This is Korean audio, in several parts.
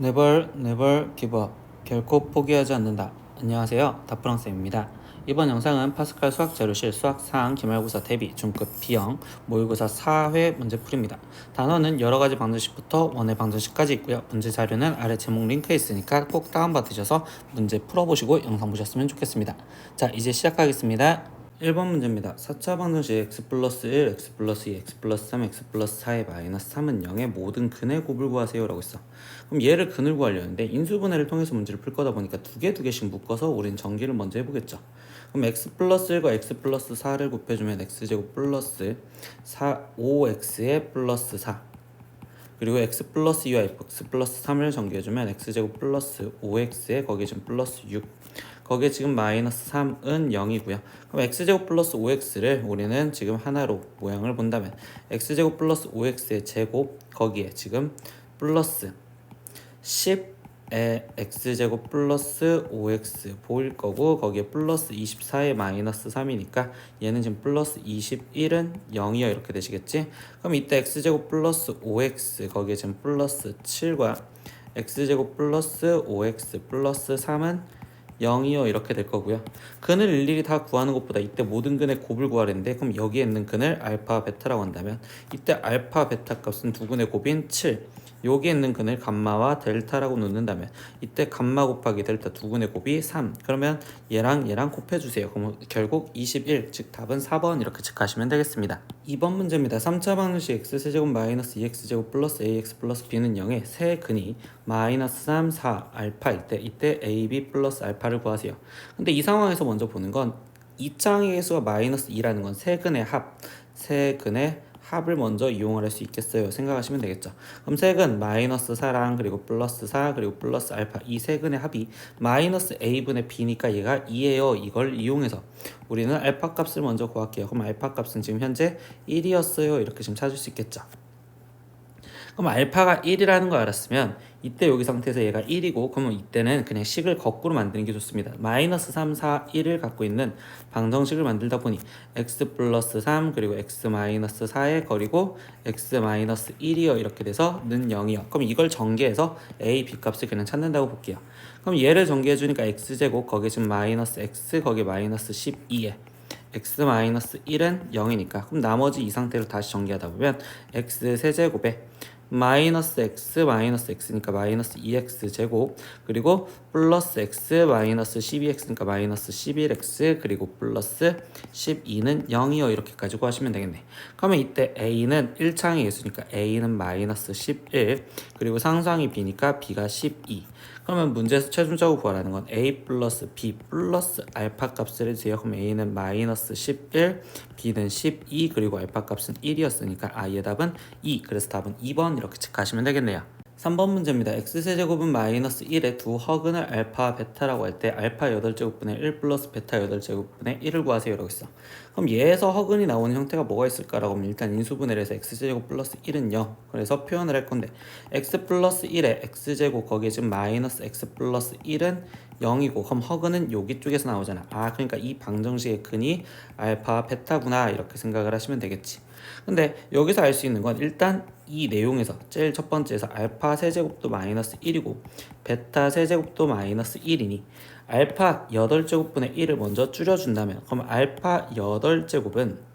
Never give up. 결코 포기하지 않는다. 안녕하세요. 다프랑쌤입니다. 이번 영상은 파스칼 수학 자료실 수학 4학 기말고사 대비 중급 B형 모의고사 4회 문제풀이입니다. 단어는 여러가지 방정식부터 원의 방정식까지 있고요. 문제 자료는 아래 제목 링크에 있으니까 꼭 다운받으셔서 문제 풀어보시고 영상 보셨으면 좋겠습니다. 자, 이제 시작하겠습니다. 1번 문제입니다. 4차 방정식 x 플러스 1, x 플러스 2, x 플러스 3, x 플러스 4의 마이너스 3은 0의 모든 근의 곱을 구하세요 라고 했어. 그럼 얘를 근을 구하려는데 인수분해를 통해서 문제를 풀 거다 보니까 두 개씩 묶어서 우린 전기를 먼저 해보겠죠. 그럼 x 플러스 1과 x 플러스 4를 곱해주면 x제곱 플러스 5x의 플러스 4, 그리고 x 플러스 2와 x 플러스 3을 전개해주면 x제곱 플러스 5x에 거기에 지금 플러스 6, 거기에 지금 마이너스 3은 0이고요. 그럼 x제곱 플러스 5x를 우리는 지금 하나로 모양을 본다면 x제곱 플러스 5x의 제곱, 거기에 지금 플러스 10에 x제곱 플러스 5x 보일 거고, 거기에 플러스 24에 마이너스 3이니까 얘는 지금 플러스 21은 0이요 이렇게 되시겠지. 그럼 이때 x제곱 플러스 5x 거기에 지금 플러스 7과 x제곱 플러스 5x 플러스 3은 0이요 이렇게 될 거고요. 근을 일일이 다 구하는 것보다 이때 모든 근의 곱을 구하려는데, 그럼 여기에 있는 근을 알파 베타라고 한다면 이때 알파 베타 값은 두 근의 곱인 7, 여기에 있는 근을 감마와 델타라고 놓는다면 이때 감마 곱하기 델타 두 근의 곱이 3, 그러면 얘랑 곱해주세요. 그럼 결국 21, 즉 답은 4번 이렇게 체크하시면 되겠습니다. 2번 문제입니다. 3차 방정식 x세제곱 마이너스 2x제곱 플러스 ax 플러스 b는 0의 세 근이 마이너스 3, 4, 알파일 때 이때 ab 플러스 알파를 구하세요. 근데 이 상황에서 먼저 보는 건 이 쌍의 개수가 마이너스 2라는 건 세 근의 합을 먼저 이용을 할 수 있겠어요 생각하시면 되겠죠. 그럼 세근 마이너스 4랑 그리고 플러스 4 그리고 플러스 알파, 이 세근의 합이 마이너스 a분의 b니까 얘가 2예요. 이걸 이용해서 우리는 알파 값을 먼저 구할게요. 그럼 알파 값은 지금 현재 1이었어요 이렇게 지금 찾을 수 있겠죠. 그럼 알파가 1이라는 걸 알았으면 이때 여기 상태에서 얘가 1이고, 그러면 이때는 그냥 식을 거꾸로 만드는 게 좋습니다. 마이너스 3, 4, 1을 갖고 있는 방정식을 만들다 보니 x 플러스 3 그리고 x 마이너스 4에 거리고 x 마이너스 1이요 이렇게 돼서 는 0이요. 그럼 이걸 전개해서 a, b 값을 그냥 찾는다고 볼게요. 그럼 얘를 전개해 주니까 x제곱 거기에 지금 마이너스 x 거기에 마이너스 12에 x 마이너스 1은 0이니까 그럼 나머지 이 상태를 다시 전개하다 보면 x 세제곱에 마이너스 x 마이너스 x니까 마이너스 2x 제곱, 그리고 플러스 x 마이너스 12x니까 마이너스 11x, 그리고 플러스 12는 0이요 이렇게까지 구하시면 되겠네. 그러면 이때 a는 1창의 개수니까 a는 마이너스 11, 그리고 상수항이 b니까 b가 12. 그러면 문제에서 최종적으로 구하라는 건 a 플러스 b 플러스 알파 값을 해주세요. 그럼 a는 마이너스 11, b는 12, 그리고 알파 값은 1이었으니까 아이의 답은 2. 그래서 답은 2번 이렇게 체크하시면 되겠네요. 3번 문제입니다. x세제곱은 마이너스 1의 두 허근을 알파, 베타라고 할 때 알파 8제곱분의 1 플러스 베타 8제곱분의 1을 구하세요 라고 했어. 그럼 얘에서 허근이 나오는 형태가 뭐가 있을까라고 하면 일단 인수분해를 해서 x제곱 플러스 1은 0, 그래서 표현을 할 건데 x 플러스 1의 x제곱 거기에 지금 마이너스 x 플러스 1은 0이고, 그럼 허근은 여기 쪽에서 나오잖아. 그러니까 이 방정식의 근이 알파 베타구나 이렇게 생각을 하시면 되겠지. 근데 여기서 알 수 있는 건 일단 이 내용에서 제일 첫 번째에서 알파 세제곱도 마이너스 1이고 베타 세제곱도 마이너스 1이니 알파 8제곱분의 1을 먼저 줄여준다면, 그럼 알파 8제곱은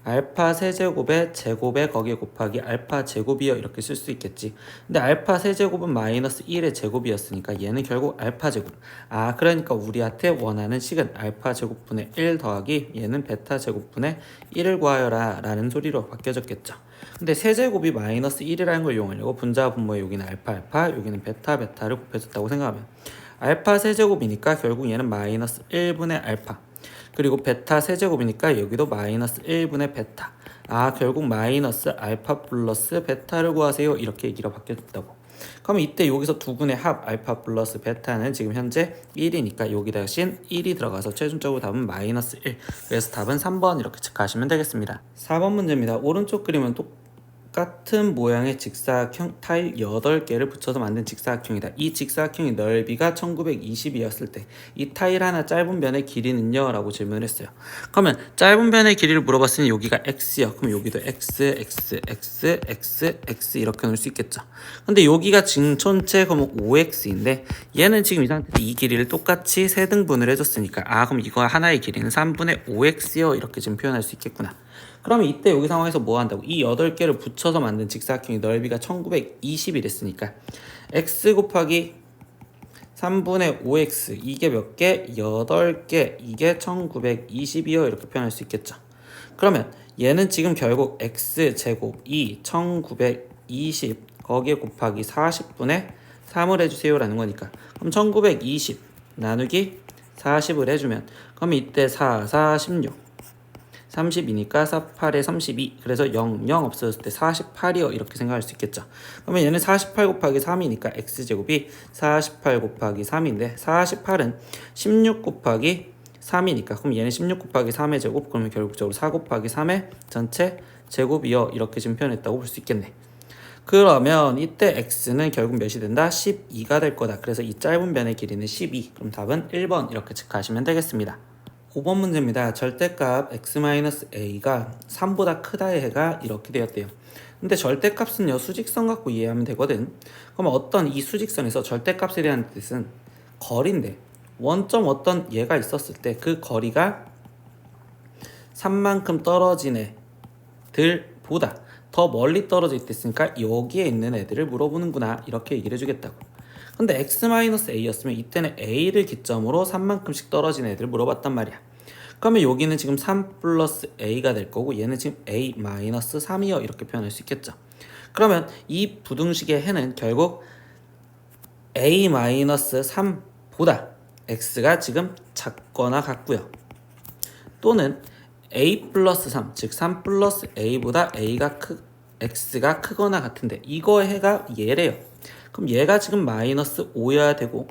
알파 세제곱의 제곱에 거기에 곱하기 알파 제곱이요 이렇게 쓸 수 있겠지. 근데 알파 세제곱은 마이너스 1의 제곱이었으니까 얘는 결국 알파 제곱. 그러니까 우리한테 원하는 식은 알파 제곱분의 1 더하기 얘는 베타 제곱분의 1을 구하여라 라는 소리로 바뀌어졌겠죠. 근데 세제곱이 마이너스 1이라는 걸 이용하려고 분자 분모에 여기는 알파 여기는 베타를 곱해줬다고 생각하면 알파 세제곱이니까 결국 얘는 마이너스 1분의 알파, 그리고 베타 세제곱이니까 여기도 마이너스 1분의 베타. 결국 마이너스 알파 플러스 베타를 구하세요 이렇게 얘기가 바뀌었다고. 그러면 이때 여기서 두 분의 합 알파 플러스 베타는 지금 현재 1이니까 여기 대신 1이 들어가서 최종적으로 답은 마이너스 1. 그래서 답은 3번 이렇게 체크하시면 되겠습니다. 4번 문제입니다. 오른쪽 그림은 똑같은 모양의 직사각형 타일 8개를 붙여서 만든 직사각형이다. 이 직사각형의 넓이가 1920이었을 때 이 타일 하나 짧은 변의 길이는요? 라고 질문을 했어요. 그러면 짧은 변의 길이를 물어봤으니 여기가 x요. 그럼 여기도 x, x, x, x, x 이렇게 놓을 수 있겠죠. 근데 여기가 지금 전체 그러면 5x인데 얘는 지금 이 상태에서 이 길이를 똑같이 3등분을 해줬으니까 그럼 이거 하나의 길이는 3분의 5x요. 이렇게 지금 표현할 수 있겠구나. 그러면 이때 여기 상황에서 뭐 한다고? 이 8개를 붙여서 만든 직사각형의 넓이가 1920이 됐으니까 x 곱하기 3분의 5x 이게 몇 개? 8개. 이게 1920이요. 이렇게 표현할 수 있겠죠. 그러면 얘는 지금 결국 x제곱이 1920 거기에 곱하기 40분의 3을 해주세요 라는 거니까 그럼 1920 나누기 40을 해주면 그럼 이때 4, 4, 16 30이니까 4, 8에 32 그래서 0, 0 없어졌을 때 48이요 이렇게 생각할 수 있겠죠. 그러면 얘는 48 곱하기 3이니까 x제곱이 48 곱하기 3인데 48은 16 곱하기 3이니까 그럼 얘는 16 곱하기 3의 제곱 그러면 결국적으로 4 곱하기 3의 전체 제곱이요 이렇게 지금 표현했다고 볼 수 있겠네. 그러면 이때 x는 결국 몇이 된다? 12가 될 거다. 그래서 이 짧은 변의 길이는 12. 그럼 답은 1번 이렇게 체크하시면 되겠습니다. 5번 문제입니다. 절대값 x-a가 3보다 크다의 해가 이렇게 되었대요. 근데 절대값은요 수직선 갖고 이해하면 되거든. 그럼 어떤 이 수직선에서 절대값에 대한 뜻은 거리인데 원점 어떤 얘가 있었을 때 그 거리가 3만큼 떨어진 애들보다 더 멀리 떨어져 있댔으니까 여기에 있는 애들을 물어보는구나 이렇게 얘기를 해주겠다고. 근데 x-a였으면 이때는 a를 기점으로 3만큼씩 떨어진 애들을 물어봤단 말이야. 그러면 여기는 지금 3 플러스 a가 될 거고 얘는 지금 a 마이너스 3이요 이렇게 표현할 수 있겠죠. 그러면 이 부등식의 해는 결국 a 마이너스 3보다 x가 지금 작거나 같고요. 또는 a 플러스 3, 즉 3 플러스 a보다 x가 크거나 같은데 이거의 해가 얘래요. 그럼 얘가 지금 마이너스 5여야 되고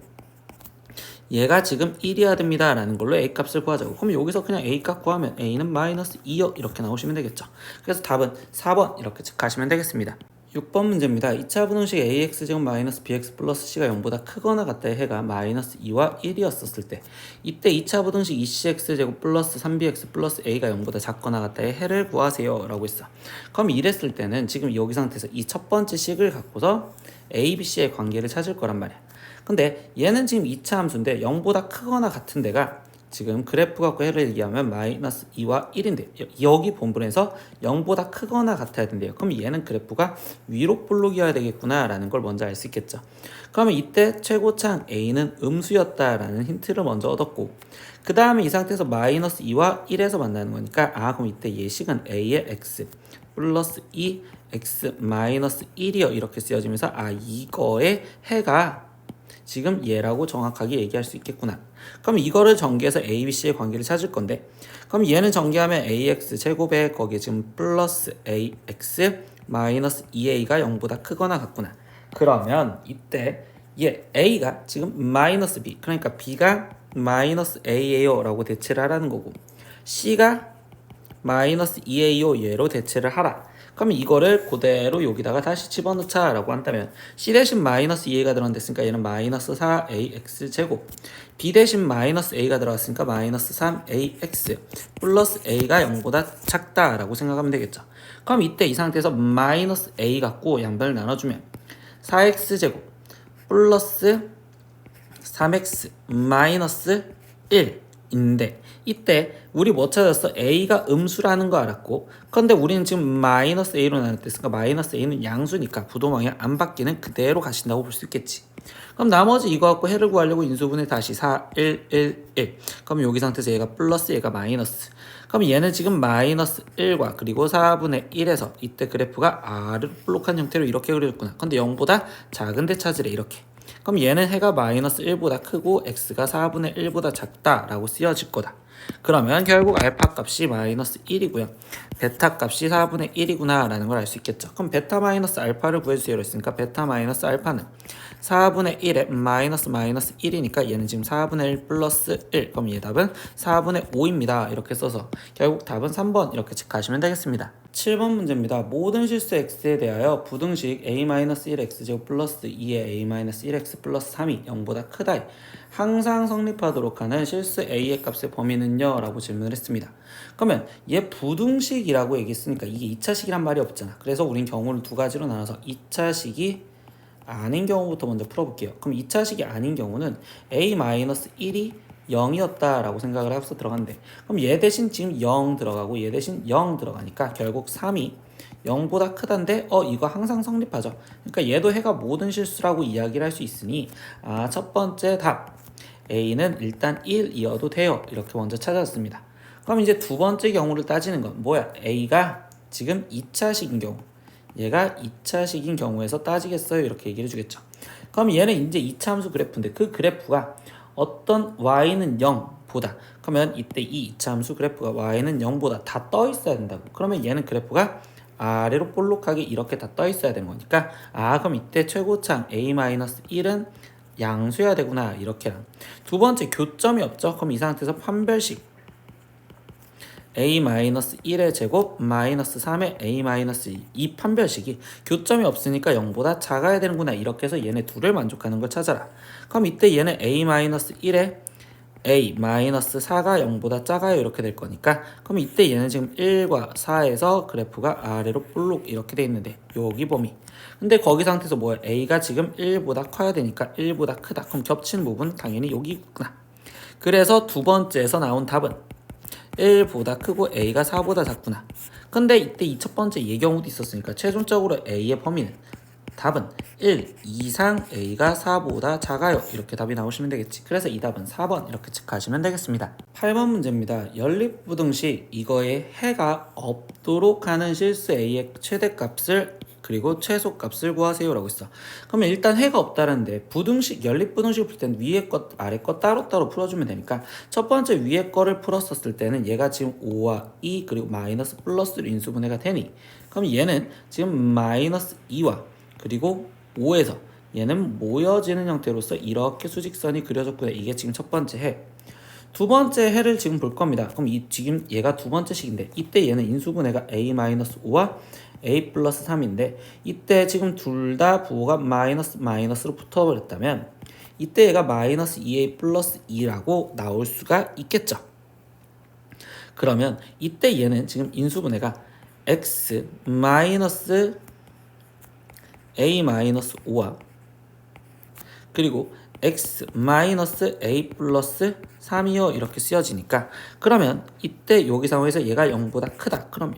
얘가 지금 1이어야 됩니다 라는 걸로 a 값을 구하자고. 그럼 여기서 그냥 a 값 구하면 a는 마이너스 2요 이렇게 나오시면 되겠죠. 그래서 답은 4번 이렇게 체크하시면 되겠습니다. 6번 문제입니다. 2차 부등식 ax제곱 마이너스 bx 플러스 c가 0보다 크거나 같다의 해가 마이너스 2와 1이었었을 때 이때 2차 부등식 2cx제곱 플러스 3bx 플러스 a가 0보다 작거나 같다의 해를 구하세요 라고 했어. 그럼 이랬을 때는 지금 여기 상태에서 이 첫 번째 식을 갖고서 a, b, c의 관계를 찾을 거란 말이야. 근데 얘는 지금 2차 함수인데 0보다 크거나 같은 데가 지금 그래프 갖고 해를 얘기하면 마이너스 2와 1인데 여기 본문에서 0보다 크거나 같아야 된대요. 그럼 얘는 그래프가 위로 볼록이어야 되겠구나 라는 걸 먼저 알 수 있겠죠. 그러면 이때 최고창 a는 음수였다라는 힌트를 먼저 얻었고 그 다음에 이 상태에서 마이너스 2와 1에서 만나는 거니까 그럼 이때 예식은 a의 x 플러스 2 x 마이너스 1이요 이렇게 쓰여지면서 이거의 해가 지금 얘라고 정확하게 얘기할 수 있겠구나. 그럼 이거를 전개해서 a, b, c의 관계를 찾을 건데 그럼 얘는 전개하면 ax 제곱에 거기에 지금 플러스 ax 마이너스 2a가 0보다 크거나 같구나. 그러면 이때 얘 a가 지금 마이너스 b 그러니까 b가 마이너스 a예요 라고 대체를 하라는 거고 c가 마이너스 2a요 얘로 대체를 하라. 그러면 이거를 그대로 여기다가 다시 집어넣자 라고 한다면 c 대신 마이너스 2a가 들어갔으니까 얘는 마이너스 4ax 제곱 b 대신 마이너스 a가 들어갔으니까 마이너스 3ax 플러스 a가 0보다 작다 라고 생각하면 되겠죠. 그럼 이때 이 상태에서 마이너스 a 갖고 양변을 나눠주면 4x 제곱 플러스 3x 마이너스 1인데 이때 우리 뭐 찾았어? a가 음수라는 거 알았고 근데 우리는 지금 마이너스 a로 나눴으니까 마이너스 a는 양수니까 부동항이 안 바뀌는 그대로 가신다고 볼 수 있겠지. 그럼 나머지 이거 갖고 해를 구하려고 인수분해 다시 4, 1, 1, 1 그럼 여기 상태에서 얘가 플러스 얘가 마이너스 그럼 얘는 지금 마이너스 1과 그리고 4분의 1에서 이때 그래프가 R을 볼록한 형태로 이렇게 그려졌구나. 근데 0보다 작은데 찾으래 이렇게. 그럼 얘는 해가 마이너스 1보다 크고 x가 4분의 1보다 작다라고 쓰여질 거다. 그러면 결국 알파 값이 마이너스 1이고요. 베타 값이 4분의 1이구나 라는 걸 알 수 있겠죠. 그럼 베타 마이너스 알파를 구해주세요 했으니까 베타 마이너스 알파는 4분의 1에 마이너스 1이니까 얘는 지금 4분의 1 플러스 1. 그럼 얘 답은 4분의 5입니다. 이렇게 써서 결국 답은 3번 이렇게 체크하시면 되겠습니다. 7번 문제입니다. 모든 실수 x에 대하여 부등식 a-1x제곱 플러스 2의 a-1x 플러스 3이 0보다 크다. 항상 성립하도록 하는 실수 a의 값의 범위는요? 라고 질문을 했습니다. 그러면 얘 부등식이라고 얘기했으니까 이게 2차식이란 말이 없잖아. 그래서 우린 경우를 두 가지로 나눠서 2차식이 아닌 경우부터 먼저 풀어볼게요. 그럼 2차식이 아닌 경우는 a-1이 0이었다 라고 생각을 해서 들어간대. 그럼 얘 대신 지금 0 들어가고 얘 대신 0 들어가니까 결국 3이 0보다 크단데 이거 항상 성립하죠. 그러니까 얘도 해가 모든 실수라고 이야기를 할 수 있으니 첫 번째 답 a는 일단 1이어도 돼요. 이렇게 먼저 찾았습니다. 그럼 이제 두 번째 경우를 따지는 건 뭐야? a가 지금 2차식인 경우, 얘가 2차식인 경우에서 따지겠어요? 이렇게 얘기를 해주겠죠. 그럼 얘는 이제 2차 함수 그래프인데 그 그래프가 어떤 y는 0보다, 그러면 이때 이 2차 함수 그래프가 y는 0보다 다 떠 있어야 된다고. 그러면 얘는 그래프가 아래로 볼록하게 이렇게 다 떠 있어야 되는 거니까 그럼 이때 최고창 a-1은 양수여야 되구나 이렇게랑. 두 번째 교점이 없죠. 그럼 이 상태에서 판별식 a-1의 제곱 마이너스 3의 a-2 판별식이 교점이 없으니까 0보다 작아야 되는구나 이렇게 해서 얘네 둘을 만족하는 걸 찾아라. 그럼 이때 얘는 a-1의 a-4가 0보다 작아요 이렇게 될 거니까, 그럼 이때 얘는 지금 1과 4에서 그래프가 아래로 볼록 이렇게 돼 있는데 여기 범위. 근데 거기 상태에서 뭐야? a가 지금 1보다 커야 되니까 1보다 크다. 그럼 겹치는 부분 당연히 여기구나. 그래서 두 번째에서 나온 답은 1보다 크고 a가 4보다 작구나. 근데 이때 이 첫 번째 얘 경우도 있었으니까 최종적으로 a의 범위는 답은 1 이상 a가 4보다 작아요. 이렇게 답이 나오시면 되겠지. 그래서 이 답은 4번 이렇게 체크하시면 되겠습니다. 8번 문제입니다. 연립부등식 이거에 해가 없도록 하는 실수 a의 최대값을 그리고 최소값을 구하세요 라고 했어. 그러면 일단 해가 없다는데 부등식, 연립부등식을 풀 때는 위에 것 아래 것 따로따로 풀어주면 되니까 첫 번째 위에 거를 풀었었을 때는 얘가 지금 5와 2 그리고 마이너스 플러스로 인수분해가 되니, 그럼 얘는 지금 마이너스 2와 그리고 5에서 얘는 모여지는 형태로서 이렇게 수직선이 그려졌고요. 이게 지금 첫 번째 해. 두 번째 해를 지금 볼 겁니다. 그럼 지금 얘가 두 번째 식인데 이때 얘는 인수분해가 a-5와 a 플러스 3인데 이때 지금 둘 다 부호가 마이너스로 붙어버렸다면 이때 얘가 마이너스 2a 플러스 2라고 나올 수가 있겠죠. 그러면 이때 얘는 지금 인수분해가 x 마이너스 a 마이너스 5와 그리고 x 마이너스 a 플러스 3이요 이렇게 쓰여지니까, 그러면 이때 여기 상황에서 얘가 0보다 크다. 그러면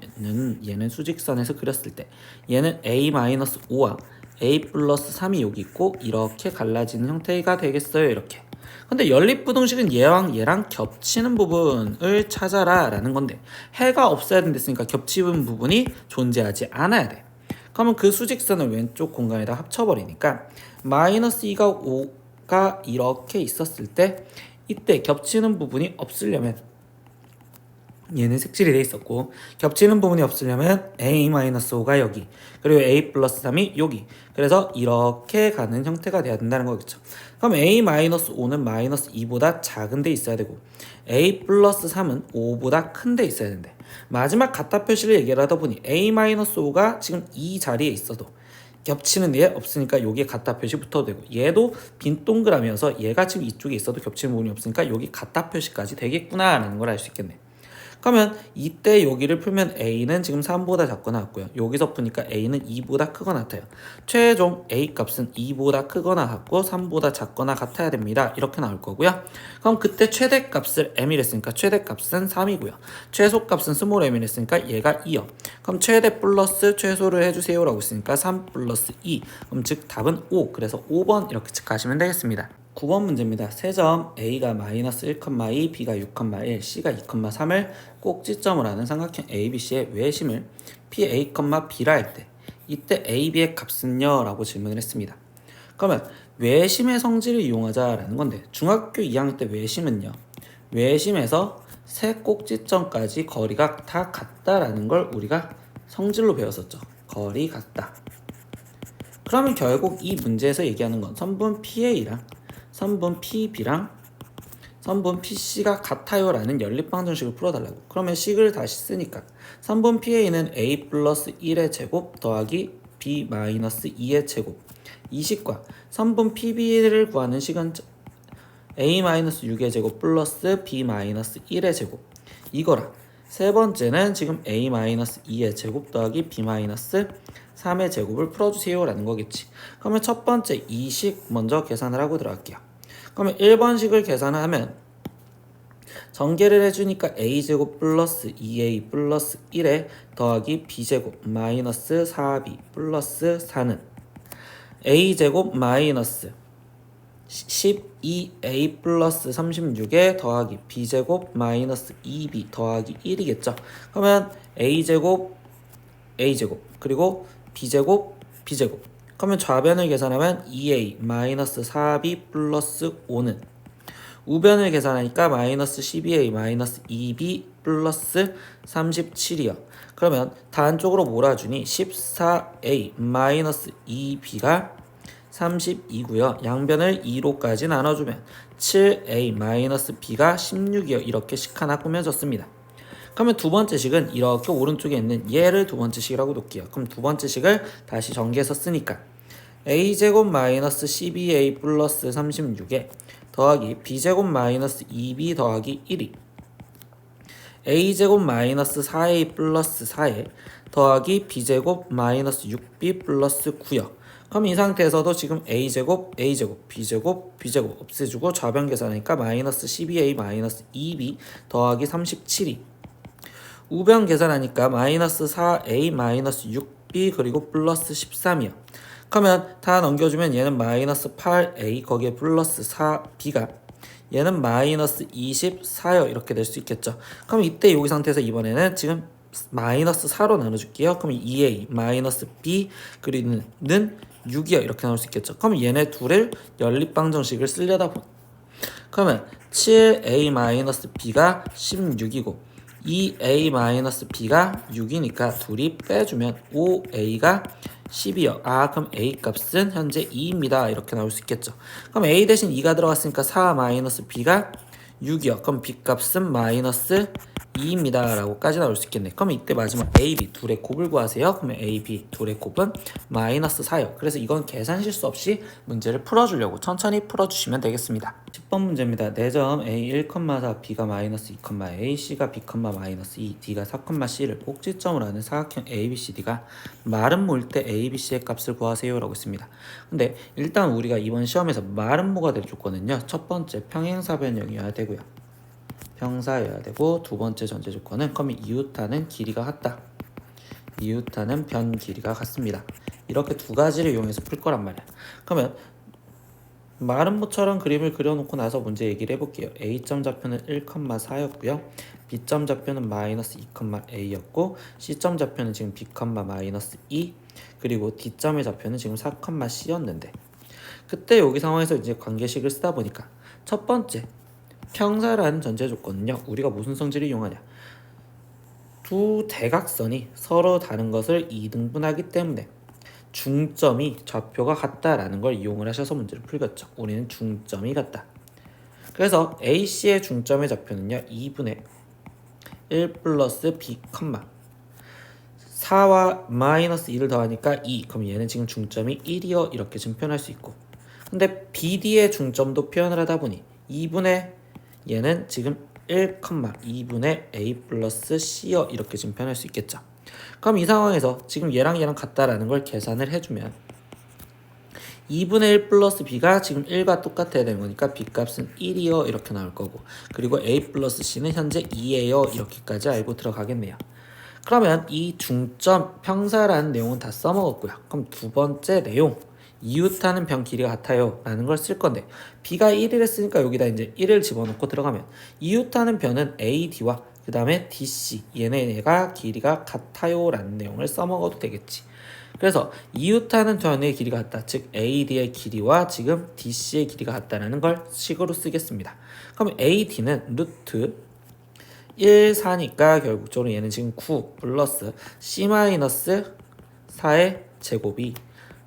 얘는 수직선에서 그렸을 때 얘는 a 마이너스 5와 a 플러스 3이 여기 있고 이렇게 갈라지는 형태가 되겠어요. 이렇게. 근데 연립부등식은 얘랑 겹치는 부분을 찾아라 라는 건데 해가 없어야 된댔으니까 겹치는 부분이 존재하지 않아야 돼. 그러면 그 수직선을 왼쪽 공간에다 합쳐버리니까 마이너스 2가 5가 이렇게 있었을 때 이때 겹치는 부분이 없으려면 얘는 색칠이 돼 있었고, 겹치는 부분이 없으려면 a-5가 여기 그리고 a 플러스 3이 여기, 그래서 이렇게 가는 형태가 돼야 된다는 거겠죠. 그럼 a-5는 마이너스 2보다 작은 데 있어야 되고 a 플러스 3은 5보다 큰 데 있어야 된대. 마지막 같다 표시를 얘기를 하다 보니 a-5가 지금 이 자리에 있어도 겹치는 데 없으니까 여기에 같다 표시 붙어도 되고, 얘도 빈 동그라미여서 얘가 지금 이쪽에 있어도 겹치는 부분이 없으니까 여기 같다 표시까지 되겠구나 라는 걸 알 수 있겠네. 그러면 이때 여기를 풀면 a는 지금 3보다 작거나 같고요. 여기서 푸니까 a는 2보다 크거나 같아요. 최종 a 값은 2보다 크거나 같고 3보다 작거나 같아야 됩니다. 이렇게 나올 거고요. 그럼 그때 최대값을 m이랬으니까 최대값은 3이고요. 최소값은 스몰 m이랬으니까 얘가 2요. 그럼 최대 플러스 최소를 해주세요 라고 했으니까 3 플러스 2. 그럼 즉 답은 5. 그래서 5번 이렇게 체크하시면 되겠습니다. 9번 문제입니다. 세 점 A가 마이너스 1,2, B가 6,1, C가 2,3을 꼭지점을 하는 삼각형 ABC의 외심을 PA, B라 할 때 이때 AB의 값은요? 라고 질문을 했습니다. 그러면 외심의 성질을 이용하자라는 건데 중학교 2학년 때 외심은요, 외심에서 세 꼭지점까지 거리가 다 같다라는 걸 우리가 성질로 배웠었죠. 거리 같다. 그러면 결국 이 문제에서 얘기하는 건 선분 PA랑 선분 PB랑 선분 PC가 같아요라는 연립방정식을 풀어달라고. 그러면 식을 다시 쓰니까 선분 PA는 A 플러스 1의 제곱 더하기 B 마이너스 2의 제곱, 이 식과 선분 PB를 구하는 식은 A 마이너스 6의 제곱 플러스 B 마이너스 1의 제곱, 이거랑 세 번째는 지금 A 마이너스 2의 제곱 더하기 B 마이너스 3의 제곱을 풀어주세요 라는 거겠지. 그러면 첫 번째 이 식 먼저 계산을 하고 들어갈게요. 그러면 1번식을 계산하면 전개를 해주니까 a제곱 플러스 2a 플러스 1에 더하기 b제곱 마이너스 4b 플러스 4는 a제곱 마이너스 12a 플러스 36에 더하기 b제곱 마이너스 2b 더하기 1이겠죠. 그러면 a제곱 그리고 b제곱 그러면 좌변을 계산하면 2a 마이너스 4b 플러스 5는 우변을 계산하니까 마이너스 12a 마이너스 2b 플러스 37이요. 그러면 단쪽으로 몰아주니 14a 마이너스 2b가 32고요. 양변을 2로까지 나눠주면 7a 마이너스 b가 16이요. 이렇게 식 하나 꾸며졌습니다. 그러면 두 번째 식은 이렇게 오른쪽에 있는 얘를 두 번째 식이라고 놓을게요. 그럼 두 번째 식을 다시 전개해서 쓰니까 a제곱 마이너스 12a 플러스 36에 더하기 b제곱 마이너스 2b 더하기 1이 a제곱 마이너스 4a 플러스 4에 더하기 b제곱 마이너스 6b 플러스 9요. 그럼 이 상태에서도 지금 a제곱 b제곱 없애주고 좌변 계산하니까 마이너스 12a 마이너스 2b 더하기 37이 우변 계산하니까 마이너스 4a 마이너스 6b 그리고 플러스 13이요. 그러면 다 넘겨주면 얘는 마이너스 8a 거기에 플러스 4b가 얘는 마이너스 24요. 이렇게 될 수 있겠죠. 그럼 이때 여기 상태에서 이번에는 지금 마이너스 4로 나눠줄게요. 그럼 2a 마이너스 b 그리고 는 6이요. 이렇게 나올 수 있겠죠. 그럼 얘네 둘을 연립방정식을 쓰려다 보면 그러면 7a 마이너스 b가 16이고 2a-b가 6이니까 둘이 빼주면 5a가 10이요. 그럼 a 값은 현재 2입니다. 이렇게 나올 수 있겠죠. 그럼 a 대신 2가 들어갔으니까 4-b가 6이요. 그럼 b 값은 마이너스 2입니다. 라고까지 나올 수 있겠네. 그럼 이때 마지막 a, b 둘의 곱을 구하세요. 그러면 a, b 둘의 곱은 마이너스 4요. 그래서 이건 계산 실수 없이 문제를 풀어주려고 천천히 풀어주시면 되겠습니다. 10번 문제입니다. 4점 a 1,4, b가 마이너스 2,a, c가 b, 마이너스 2, d가 4,c를 꼭지점으로 하는 사각형 ABCD가 마름모일 때 ABC의 값을 구하세요 라고 했습니다. 근데 일단 우리가 이번 시험에서 마름모가 될 조건은요, 첫 번째 평행사변형이어야 되고요, 평사여야 되고, 두 번째 전제 조건은 그러면 이웃하는 길이가 같다, 이웃하는 변 길이가 같습니다. 이렇게 두 가지를 이용해서 풀 거란 말이야. 그러면 마름모처럼 그림을 그려놓고 나서 문제 얘기를 해볼게요. A점 좌표는 1,4였고요. B점 좌표는 마이너스 2,a였고 C점 좌표는 지금 B, 마이너스 2 그리고 D점의 좌표는 지금 4,c였는데 그때 여기 상황에서 이제 관계식을 쓰다 보니까 첫 번째 평사라는 전제 조건은요, 우리가 무슨 성질을 이용하냐, 두 대각선이 서로 다른 것을 이등분하기 때문에 중점이 좌표가 같다라는 걸 이용을 하셔서 문제를 풀겠죠. 우리는 중점이 같다. 그래서 AC의 중점의 좌표는요, 2분의 1 플러스 B, 4와 마이너스 2를 더하니까 2. 그럼 얘는 지금 중점이 1이요. 이렇게 지금 표현할 수 있고. 근데 BD의 중점도 표현을 하다 보니 2분의 얘는 지금 1, 2분의 A 플러스 C요. 이렇게 지금 표현할 수 있겠죠. 그럼 이 상황에서 지금 얘랑 같다라는 걸 계산을 해주면 2분의 1 플러스 b가 지금 1과 똑같아야 되는 거니까 b 값은 1이요. 이렇게 나올 거고, 그리고 a 플러스 c는 현재 2예요. 이렇게까지 알고 들어가겠네요. 그러면 이 중점 평사라는 내용은 다 써먹었고요. 그럼 두 번째 내용, 이웃하는 변 길이가 같아요 라는 걸 쓸 건데, b가 1을 했으니까 여기다 이제 1을 집어넣고 들어가면 이웃하는 변은 AD와 그 다음에 DC, 얘네가 길이가 같아요 라는 내용을 써먹어도 되겠지. 그래서 이웃하는 변의 길이가 같다, 즉 AD의 길이와 지금 DC의 길이가 같다라는 걸 식으로 쓰겠습니다. 그럼 AD는 루트 1, 4니까 결국적으로 얘는 지금 9 플러스 C-4의 제곱이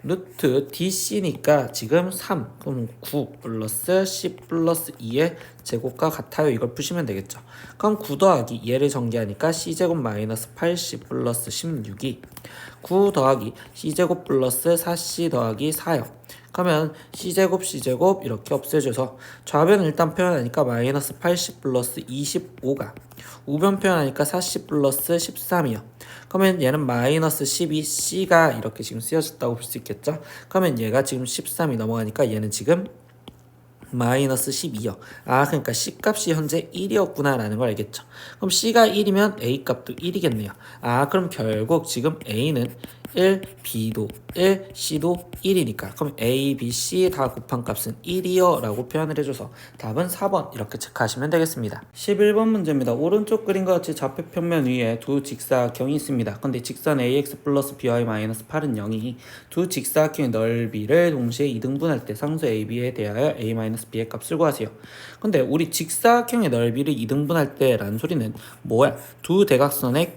루트 DC니까 지금 3, 그럼 9 플러스 C 플러스 2의 제곱과 같아요. 이걸 푸시면 되겠죠. 그럼 9 더하기 얘를 전개하니까 C제곱 마이너스 8C 플러스 16이 9 더하기 C제곱 플러스 4C 더하기 4요. 그러면 C제곱 C제곱 이렇게 없애줘서 좌변을 일단 표현하니까 마이너스 80 플러스 25가 우변 표현하니까 40 플러스 13이요. 그러면 얘는 마이너스 12 C가 이렇게 지금 쓰여졌다고 볼 수 있겠죠. 그러면 얘가 지금 13이 넘어가니까 얘는 지금 마이너스 12요. 아, 그러니까 C 값이 현재 1이었구나 라는 걸 알겠죠. 그럼 C가 1이면 A 값도 1이겠네요. 아, 그럼 결국 지금 A는 1, B도 1, C도 1이니까 그럼 A, B, C 다 곱한 값은 1이요 라고 표현을 해줘서 답은 4번 이렇게 체크하시면 되겠습니다. 11번 문제입니다. 오른쪽 그림과 같이 좌표 평면 위에 두 직사각형이 있습니다. 근데 직선 AX 플러스 BY 마이너스 8은 0이 두 직사각형의 넓이를 동시에 이등분할 때 상수 AB에 대하여 A 마이너스 B의 값을 구하세요. 근데 우리 직사각형의 넓이를 이등분할 때라는 소리는 뭐야? 두 대각선의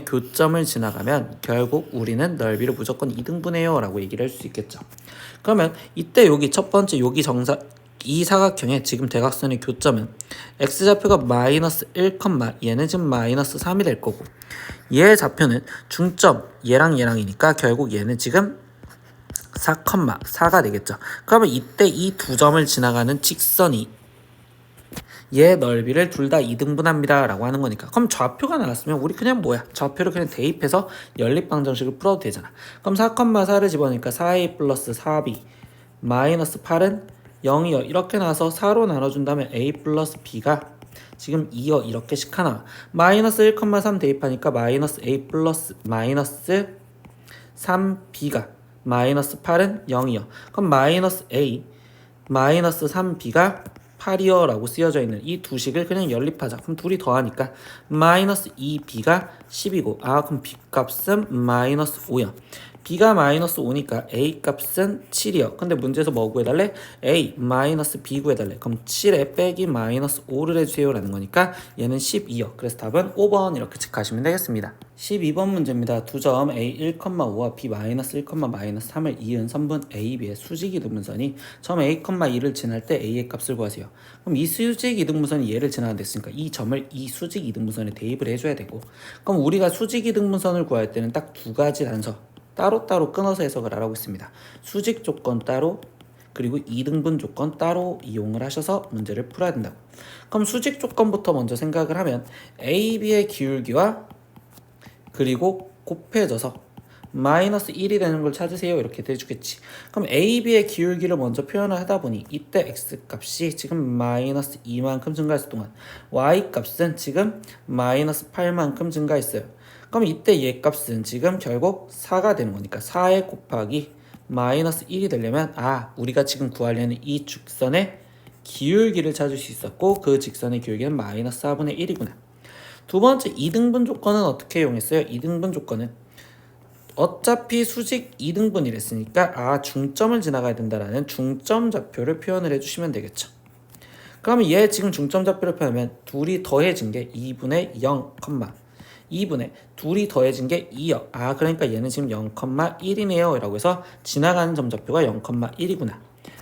교점을 지나가면 결국 우리는 넓이를 무조건 이등분해요 라고 얘기를 할 수 있겠죠. 그러면 이때 여기 첫 번째 여기 이 사각형의 지금 대각선의 교점은 x좌표가 마이너스 1, 얘는 지금 마이너스 3이 될 거고 얘의 좌표는 중점 얘랑 얘랑이니까 결국 얘는 지금 4,4가 되겠죠. 그러면 이때 이 두 점을 지나가는 직선이 얘 넓이를 둘 다 이등분합니다 라고 하는 거니까 그럼 좌표가 나왔으면 우리 그냥 뭐야 좌표를 그냥 대입해서 연립방정식을 풀어도 되잖아. 그럼 4,4를 집어넣으니까 4a 플러스 4b 마이너스 8은 0이요 이렇게 나와서 4로 나눠준다면 a 플러스 b가 지금 2요 이렇게씩 하나 마이너스 1,3 대입하니까 마이너스 a 플러스 마이너스 3b가 마이너스 8은 0이요 그럼 마이너스 a 마이너스 3b가 8이요 라고 쓰여져 있는 이 두 식을 그냥 연립하자. 그럼 둘이 더하니까 마이너스 2b가 10이고 아 그럼 b 값은 마이너스 5야. b가 마이너스 5니까 a 값은 7이요. 근데 문제에서 뭐 구해달래? a 마이너스 b 구해달래. 그럼 7에 빼기 마이너스 5를 해주세요 라는 거니까 얘는 12요. 그래서 답은 5번 이렇게 체크하시면 되겠습니다. 12번 문제입니다. 두 점 a 1,5와 b 마이너스 1, 마이너스 3을 이은 선분 AB의 수직 이등분선이 점 a, 2를 지날 때 a의 값을 구하세요. 그럼 이 수직 이등분선이 얘를 지나는데 있으니까 이 점을 이 수직 이등분선에 대입을 해줘야 되고 그럼 우리가 수직 이등분선을 구할 때는 딱 두 가지 단서 따로따로 끊어서 해석을 하라고 있습니다. 수직 조건 따로 그리고 이등분 조건 따로 이용을 하셔서 문제를 풀어야 된다고. 그럼 수직 조건부터 먼저 생각을 하면 AB의 기울기와 그리고 곱해져서 마이너스 1이 되는 걸 찾으세요 이렇게 돼주겠지. 그럼 AB의 기울기를 먼저 표현을 하다 보니 이때 X값이 지금 마이너스 2만큼 증가했을 동안 Y값은 지금 마이너스 8만큼 증가했어요. 그럼 이때 얘 값은 지금 결국 4가 되는 거니까 4에 곱하기 마이너스 1이 되려면 우리가 지금 구하려는 이 직선의 기울기를 찾을 수 있었고 그 직선의 기울기는 마이너스 4분의 1이구나. 두 번째 이등분 조건은 어떻게 이용했어요? 이등분 조건은 어차피 수직 이등분이랬으니까 중점을 지나가야 된다라는 중점 좌표를 표현을 해주시면 되겠죠. 그러면 얘 지금 중점 좌표를 표현하면 둘이 더해진 게 2분의 0, 2분의 둘이 더해진 게 2요. 그러니까 얘는 지금 0,1이네요 라고 해서 지나가는 점좌표가 0,1이구나.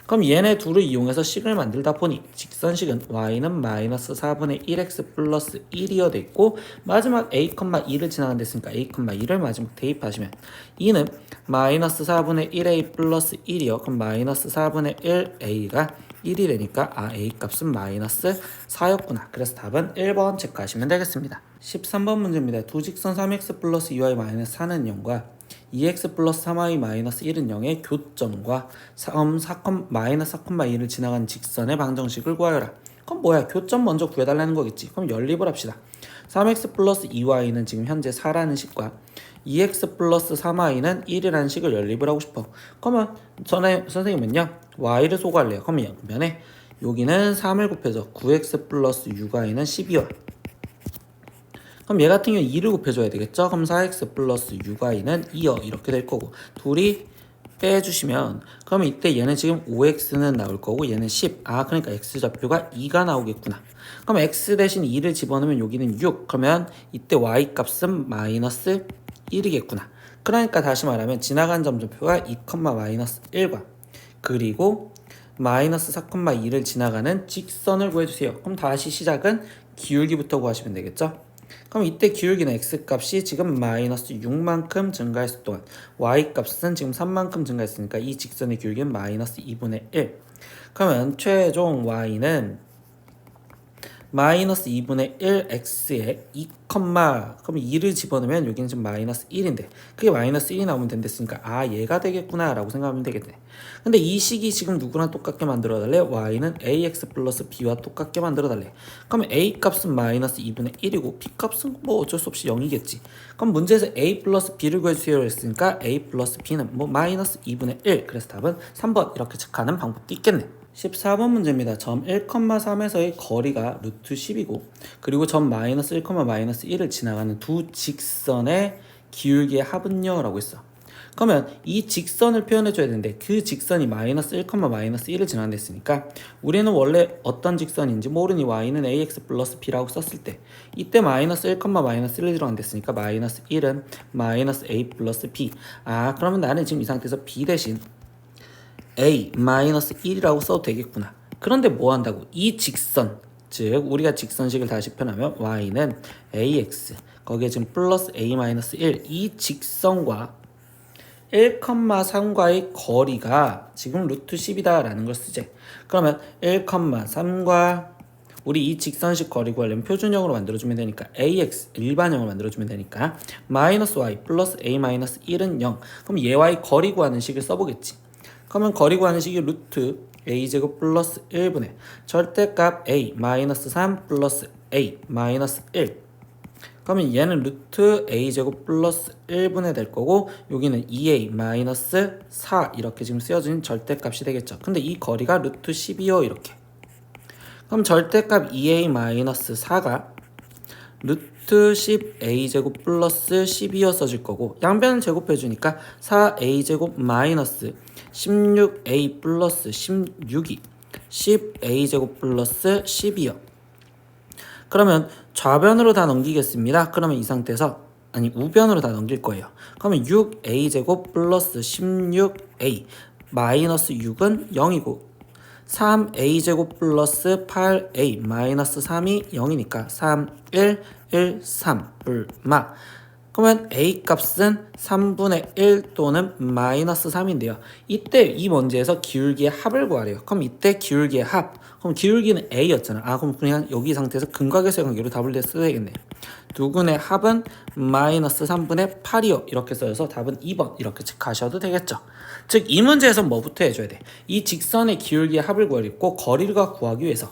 그럼 얘네 둘을 이용해서 식을 만들다 보니 직선식은 y는 마이너스 4분의 1x 플러스 1이어 돼 있고 마지막 a,2를 지나간다 했으니까 a,2를 마지막 대입하시면 2는 마이너스 4분의 1a 플러스 1이요. 그럼 마이너스 4분의 1a가 1이 되니까 a 값은 마이너스 4였구나. 그래서 답은 1번 체크하시면 되겠습니다. 13번 문제입니다. 두 직선 3x 플러스 2y 마이너스 4는 0과 2x 플러스 3y 마이너스 1은 0의 교점과 마이너스 4,2를 지나간 직선의 방정식을 구하여라. 그럼 뭐야? 교점 먼저 구해달라는 거겠지. 그럼 연립을 합시다. 3x 플러스 2y는 지금 현재 4라는 식과 2x 플러스 3y는 1이라는 식을 연립을 하고 싶어. 그러면 선생님은요 y를 소구할래요. 그럼 양면에 여기는 3을 곱해서 9x 플러스 6y는 12y. 그럼 얘 같은 경우 2를 곱해줘야 되겠죠? 그럼 4x 플러스 6y는 2요 이렇게 될 거고 둘이 빼주시면 그러면 이때 얘는 지금 5x는 나올 거고 얘는 10. 아 그러니까 x좌표가 2가 나오겠구나. 그럼 x 대신 2를 집어넣으면 여기는 6. 그러면 이때 y 값은 마이너스 1이겠구나. 그러니까 다시 말하면 지나간 점좌표가 2, 마이너스 1과 그리고 마이너스 4,2를 지나가는 직선을 구해주세요. 그럼 다시 시작은 기울기부터 구하시면 되겠죠? 그럼 이때 기울기는 x값이 지금 마이너스 6만큼 증가했을 동안 y값은 지금 3만큼 증가했으니까 이 직선의 기울기는 마이너스 2분의 1. 그러면 최종 y는 마이너스 2분의 1x에 2, 그럼 2를 집어넣으면 여기는 지금 마이너스 1인데 그게 마이너스 1이 나오면 된댔으니까 아 얘가 되겠구나 라고 생각하면 되겠네. 근데 이 식이 지금 누구랑 똑같게 만들어 달래? y는 ax 플러스 b와 똑같게 만들어 달래. 그럼 a 값은 마이너스 2분의 1이고 b 값은 뭐 어쩔 수 없이 0이겠지. 그럼 문제에서 a 플러스 b를 구해주세요 했으니까 a 플러스 b는 뭐 마이너스 2분의 1. 그래서 답은 3번 이렇게 체크하는 방법도 있겠네. 14번 문제입니다. 점 1,3에서의 거리가 루트 10이고 그리고 점 마이너스 1, 마이너스 1을 지나가는 두 직선의 기울기의 합은요 라고 했어. 그러면 이 직선을 표현해 줘야 되는데 그 직선이 마이너스 1, 마이너스 1을 지나간다 했으니까 우리는 원래 어떤 직선인지 모르니 y는 ax 플러스 b라고 썼을 때 이때 마이너스 1, 마이너스 1을 지나간다 했으니까 마이너스 1은 마이너스 a 플러스 b. 아 그러면 나는 지금 이 상태에서 b 대신 a 마이너스 1이라고 써도 되겠구나. 그런데 뭐 한다고? 이 직선, 즉 우리가 직선식을 다시 표현하면 y는 ax 거기에 지금 플러스 a 마이너스 1 이 직선과 1,3과의 거리가 지금 루트 10이다 라는 걸 쓰지. 그러면 1,3과 우리 이 직선식 거리 구하려면 표준형으로 만들어주면 되니까 ax 일반형을 만들어주면 되니까 마이너스 y 플러스 a 마이너스 1은 0. 그럼 얘와의 거리 구하는 식을 써보겠지. 그러면 거리 구하는 식이 루트 a제곱 플러스 1분의 절대값 a 마이너스 3 플러스 a 마이너스 1. 그러면 얘는 루트 a제곱 플러스 1분의 될 거고 여기는 2a 마이너스 4 이렇게 지금 쓰여진 절대값이 되겠죠. 근데 이 거리가 루트 10이요 이렇게. 그럼 절대값 2a 마이너스 4가 루트 10a제곱 플러스 12여 써질 거고 양변을 제곱해 주니까 4a제곱 마이너스 16a 플러스 16이 10a제곱 플러스 12요. 그러면 좌변으로 다 넘기겠습니다. 그러면 이 상태에서 아니 우변으로 다 넘길 거예요. 그러면 6a제곱 플러스 16a 마이너스 6은 0이고 3a제곱 플러스 8a 마이너스 3이 0이니까 3, 1, 1, 3 불마. 그러면 a 값은 3분의 1 또는 마이너스 3인데요. 이때 이 문제에서 기울기의 합을 구하래요. 그럼 이때 기울기의 합. 그럼 기울기는 a였잖아. 아 그럼 그냥 여기 상태에서 근각에서의 관계로 답을 써야겠네. 두근의 합은 마이너스 3분의 8이요. 이렇게 써서 답은 2번 이렇게 가셔도 되겠죠. 즉 이 문제에서 뭐부터 해줘야 돼? 이 직선의 기울기의 합을 구하려고 거리를 구하기 위해서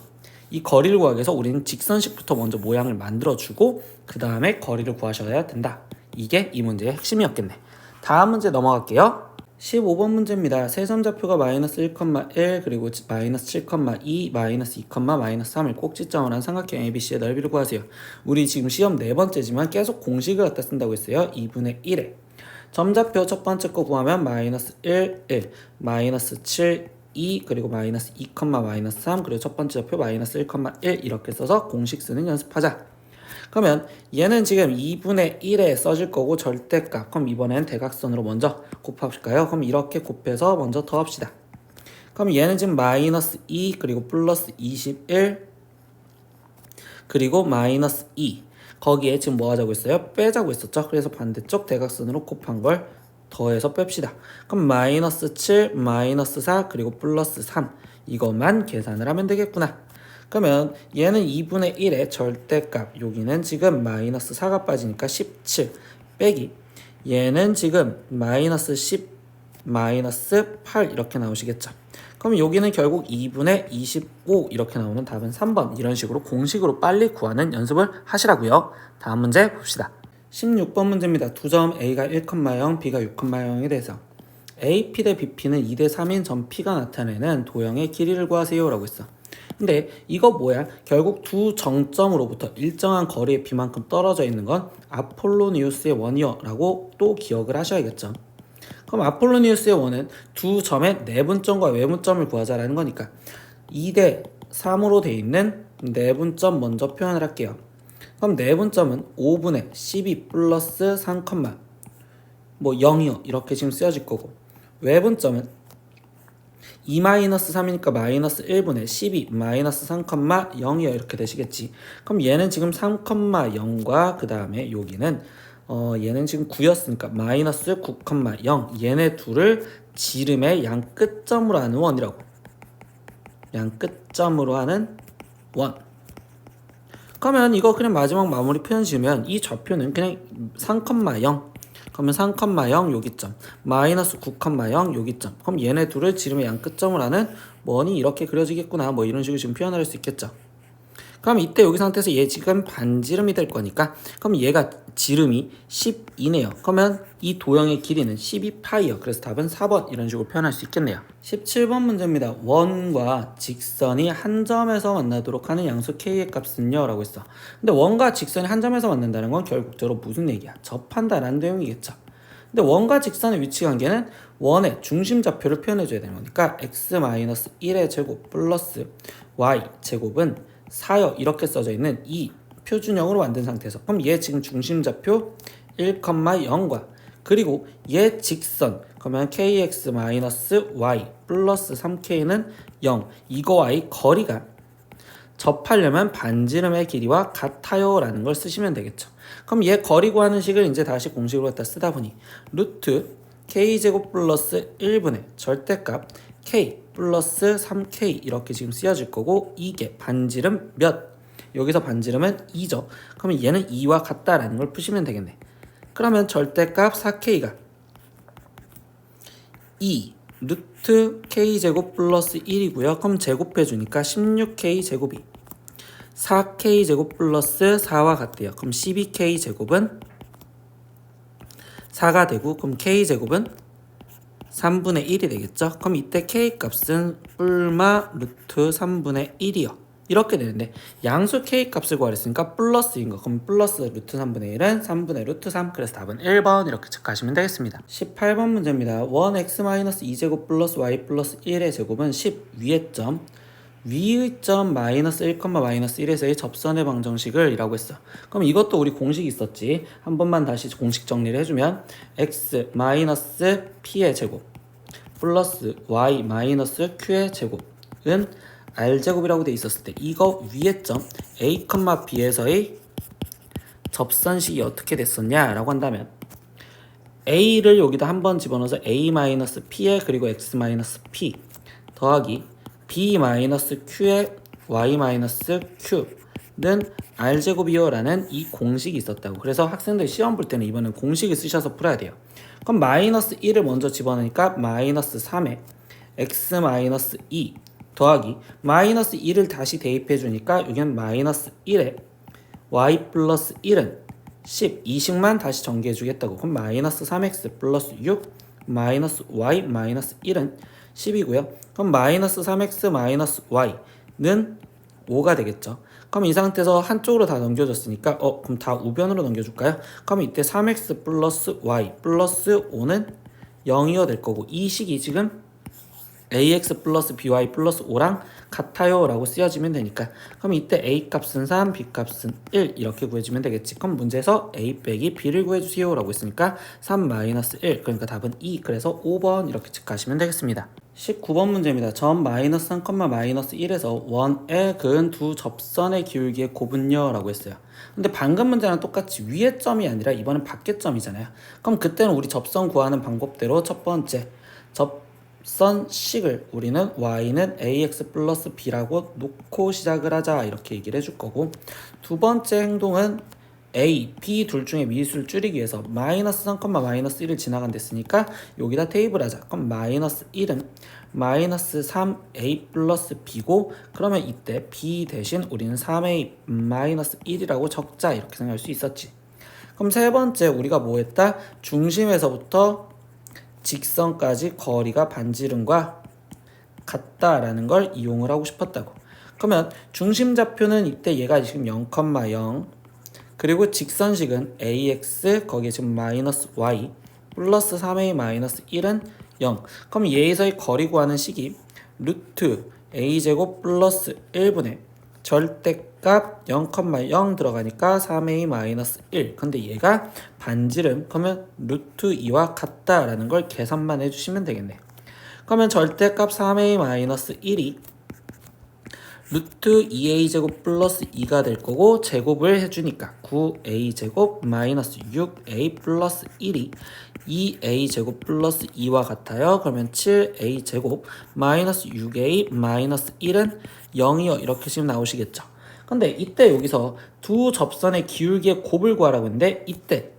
이 거리를 구하기 위해서 우리는 직선식부터 먼저 모양을 만들어주고 그 다음에 거리를 구하셔야 된다. 이게 이 문제의 핵심이었겠네. 다음 문제 넘어갈게요. 15번 문제입니다. 세점좌표가 마이너스 1,1 그리고 마이너스 7,2 마이너스 2, 마이너스 3을 꼭지점을 한 삼각형 ABC의 넓이를 구하세요. 우리 지금 시험 네 번째지만 계속 공식을 갖다 쓴다고 했어요. 2분의 1에 점좌표 첫 번째 거 구하면 마이너스 1, 1 마이너스 7, 2 그리고 마이너스 2, 마이너스 3 그리고 첫 번째 좌표 마이너스 1, 1 이렇게 써서 공식 쓰는 연습하자. 그러면 얘는 지금 2분의 1에 써질 거고 절대값. 그럼 이번엔 대각선으로 먼저 곱합시까요? 그럼 이렇게 곱해서 먼저 더합시다. 그럼 얘는 지금 마이너스 2 그리고 플러스 21 그리고 마이너스 2 거기에 지금 뭐 하자고 했어요? 빼자고 했었죠. 그래서 반대쪽 대각선으로 곱한 걸 더해서 뺍시다. 그럼 마이너스 7 마이너스 4 그리고 플러스 3 이것만 계산을 하면 되겠구나. 그러면 얘는 2분의 1의 절대값 여기는 지금 마이너스 4가 빠지니까 17 빼기 얘는 지금 마이너스 10 마이너스 8 이렇게 나오시겠죠. 그럼 여기는 결국 2분의 25 이렇게 나오는 답은 3번 이런 식으로 공식으로 빨리 구하는 연습을 하시라고요. 다음 문제 봅시다. 16번 문제입니다. 두 점 A가 1,0 B가 6,0에 대해서 AP 대 BP는 2대 3인 점 P가 나타내는 도형의 길이를 구하세요 라고 했어. 근데 이거 뭐야? 결국 두 정점으로부터 일정한 거리의 B만큼 떨어져 있는 건 아폴로니우스의 원이요 라고 또 기억을 하셔야겠죠. 그럼 아폴로니우스의 원은 두 점의 내분점과 외분점을 구하자라는 거니까 2대 3으로 돼 있는 내분점 먼저 표현을 할게요. 그럼 내분점은 5분의 12 플러스 3, 뭐 0이요 이렇게 지금 쓰여질 거고, 외분점은 2-3이니까 마이너스 1분의 12 마이너스 3, 0이요 이렇게 되시겠지. 그럼 얘는 지금 3, 0과 그 다음에 여기는 얘는 지금 9였으니까 마이너스 9, 0 얘네 둘을 지름의 양 끝점으로 하는 원이라고. 양 끝점으로 하는 원. 그러면 이거 그냥 마지막 마무리 표현 지으면 이 좌표는 그냥 3, 0 그러면 3, 0 여기점 마이너스 9, 0 여기점. 그럼 얘네 둘을 지름의 양 끝점을 하는 원이 이렇게 그려지겠구나. 뭐 이런 식으로 지금 표현할 수 있겠죠. 그럼 이때 여기 상태에서 얘 지금 반지름이 될 거니까, 그럼 얘가 지름이 12네요. 그러면 이 도형의 길이는 12파이요. 그래서 답은 4번 이런 식으로 표현할 수 있겠네요. 17번 문제입니다. 원과 직선이 한 점에서 만나도록 하는 양수 k의 값은요 라고 했어. 근데 원과 직선이 한 점에서 만난다는 건 결국적으로 무슨 얘기야? 접한다라는 내용이겠죠. 근데 원과 직선의 위치 관계는 원의 중심 좌표를 표현해줘야 되는 거니까 x-1의 제곱 플러스 y 제곱은 4요 이렇게 써져 있는 이 표준형으로 만든 상태에서, 그럼 얘 지금 중심 좌표 1,0과 그리고 얘 직선 그러면 kx-y 플러스 3k는 0 이거와의 거리가 접하려면 반지름의 길이와 같아요 라는 걸 쓰시면 되겠죠. 그럼 얘 거리 구하는 식을 이제 다시 공식으로 갖다 쓰다 보니 루트 k제곱 플러스 1분의 절대값 k 플러스 3k 이렇게 지금 쓰여질 거고, 이게 반지름 몇? 여기서 반지름은 2죠. 그러면 얘는 2와 같다라는 걸 푸시면 되겠네. 그러면 절대값 4k가 2 루트 k제곱 플러스 1이고요. 그럼 제곱해 주니까 16k 제곱이 4k 제곱 플러스 4와 같대요. 그럼 12k 제곱은 4가 되고, 그럼 k 제곱은 3분의 1이 되겠죠. 그럼 이때 k 값은 뿔마 루트 3분의 1이요. 이렇게 되는데 양수 k 값을 구하랬으니까 플러스인 거. 그럼 플러스 루트 3분의 1은 3분의 루트 3. 그래서 답은 1번 이렇게 체크하시면 되겠습니다. 18번 문제입니다. 1x-2제곱 플러스 y 플러스 1의 제곱은 10 위의 점 위의 점 마이너스 1, 마이너스 1에서의 접선의 방정식을 이라고 했어. 그럼 이것도 우리 공식이 있었지. 한 번만 다시 공식 정리를 해주면 x 마이너스 p의 제곱 플러스 y 마이너스 q의 제곱은 r제곱이라고 돼 있었을 때 이거 위의 점 a, b에서의 접선식이 어떻게 됐었냐 라고 한다면 a를 여기다 한번 집어넣어서 a 마이너스 p에 그리고 x 마이너스 p 더하기 b-q의 y-q는 r제곱이요 라는 이 공식이 있었다고. 그래서 학생들 시험 볼 때는 이번엔 공식을 쓰셔서 풀어야 돼요. 그럼 마이너스 1을 먼저 집어넣으니까 마이너스 3에 x-2 더하기 마이너스 1을 다시 대입해 주니까 여기는 마이너스 1에 y 플러스 1은 10 이식만 다시 전개해 주겠다고. 그럼 마이너스 3x 플러스 6 마이너스 y 마이너스 1은 10이고요. 그럼 마이너스 3x 마이너스 y는 5가 되겠죠. 그럼 이 상태에서 한쪽으로 다 넘겨줬으니까 그럼 다 우변으로 넘겨줄까요? 그럼 이때 3x 플러스 y 플러스 5는 0이어 될 거고, 이 식이 지금 ax 플러스 by 플러스 5랑 같아요 라고 쓰여지면 되니까, 그럼 이때 a 값은 3, b 값은 1 이렇게 구해주면 되겠지. 그럼 문제에서 a 빼기 b를 구해주세요 라고 했으니까 3 마이너스 1 그러니까 답은 2. 그래서 5번 이렇게 체크하시면 되겠습니다. 19번 문제입니다. 점 마이너스 3, 마이너스 1에서 원에 그은 두 접선의 기울기의 곱은요 라고 했어요. 근데 방금 문제랑 똑같이 위의 점이 아니라 이번엔 밖의 점이잖아요. 그럼 그때는 우리 접선 구하는 방법대로 첫 번째 접선식을 우리는 y는 ax 플러스 b라고 놓고 시작을 하자 이렇게 얘기를 해줄 거고, 두 번째 행동은 a, b 둘 중에 미수를 줄이기 위해서 마이너스 3, 마이너스 1을 지나간댔으니까 여기다 테이블 하자. 그럼 마이너스 1은 마이너스 3a 플러스 b고, 그러면 이때 b 대신 우리는 3a 마이너스 1이라고 적자 이렇게 생각할 수 있었지. 그럼 세 번째 우리가 뭐 했다? 중심에서부터 직선까지 거리가 반지름과 같다라는 걸 이용을 하고 싶었다고. 그러면 중심 좌표는 이때 얘가 지금 0,0 그리고 직선식은 ax 거기에 지금 마이너스 y 플러스 3a 마이너스 1은 0. 그럼 얘에서의 거리 구하는 식이 루트 a제곱 플러스 1분의 절대값 0,0 들어가니까 3a 마이너스 1. 근데 얘가 반지름 그러면 루트 2와 같다라는 걸 계산만 해주시면 되겠네. 그러면 절대값 3a 마이너스 1이 루트 2a제곱 플러스 2가 될 거고 제곱을 해주니까 9a제곱 마이너스 6a 플러스 1이 2a제곱 플러스 2와 같아요. 그러면 7a제곱 마이너스 6a 마이너스 1은 0이요. 이렇게 지금 나오시겠죠. 근데 이때 여기서 두 접선의 기울기의 곱을 구하라고 했는데 이때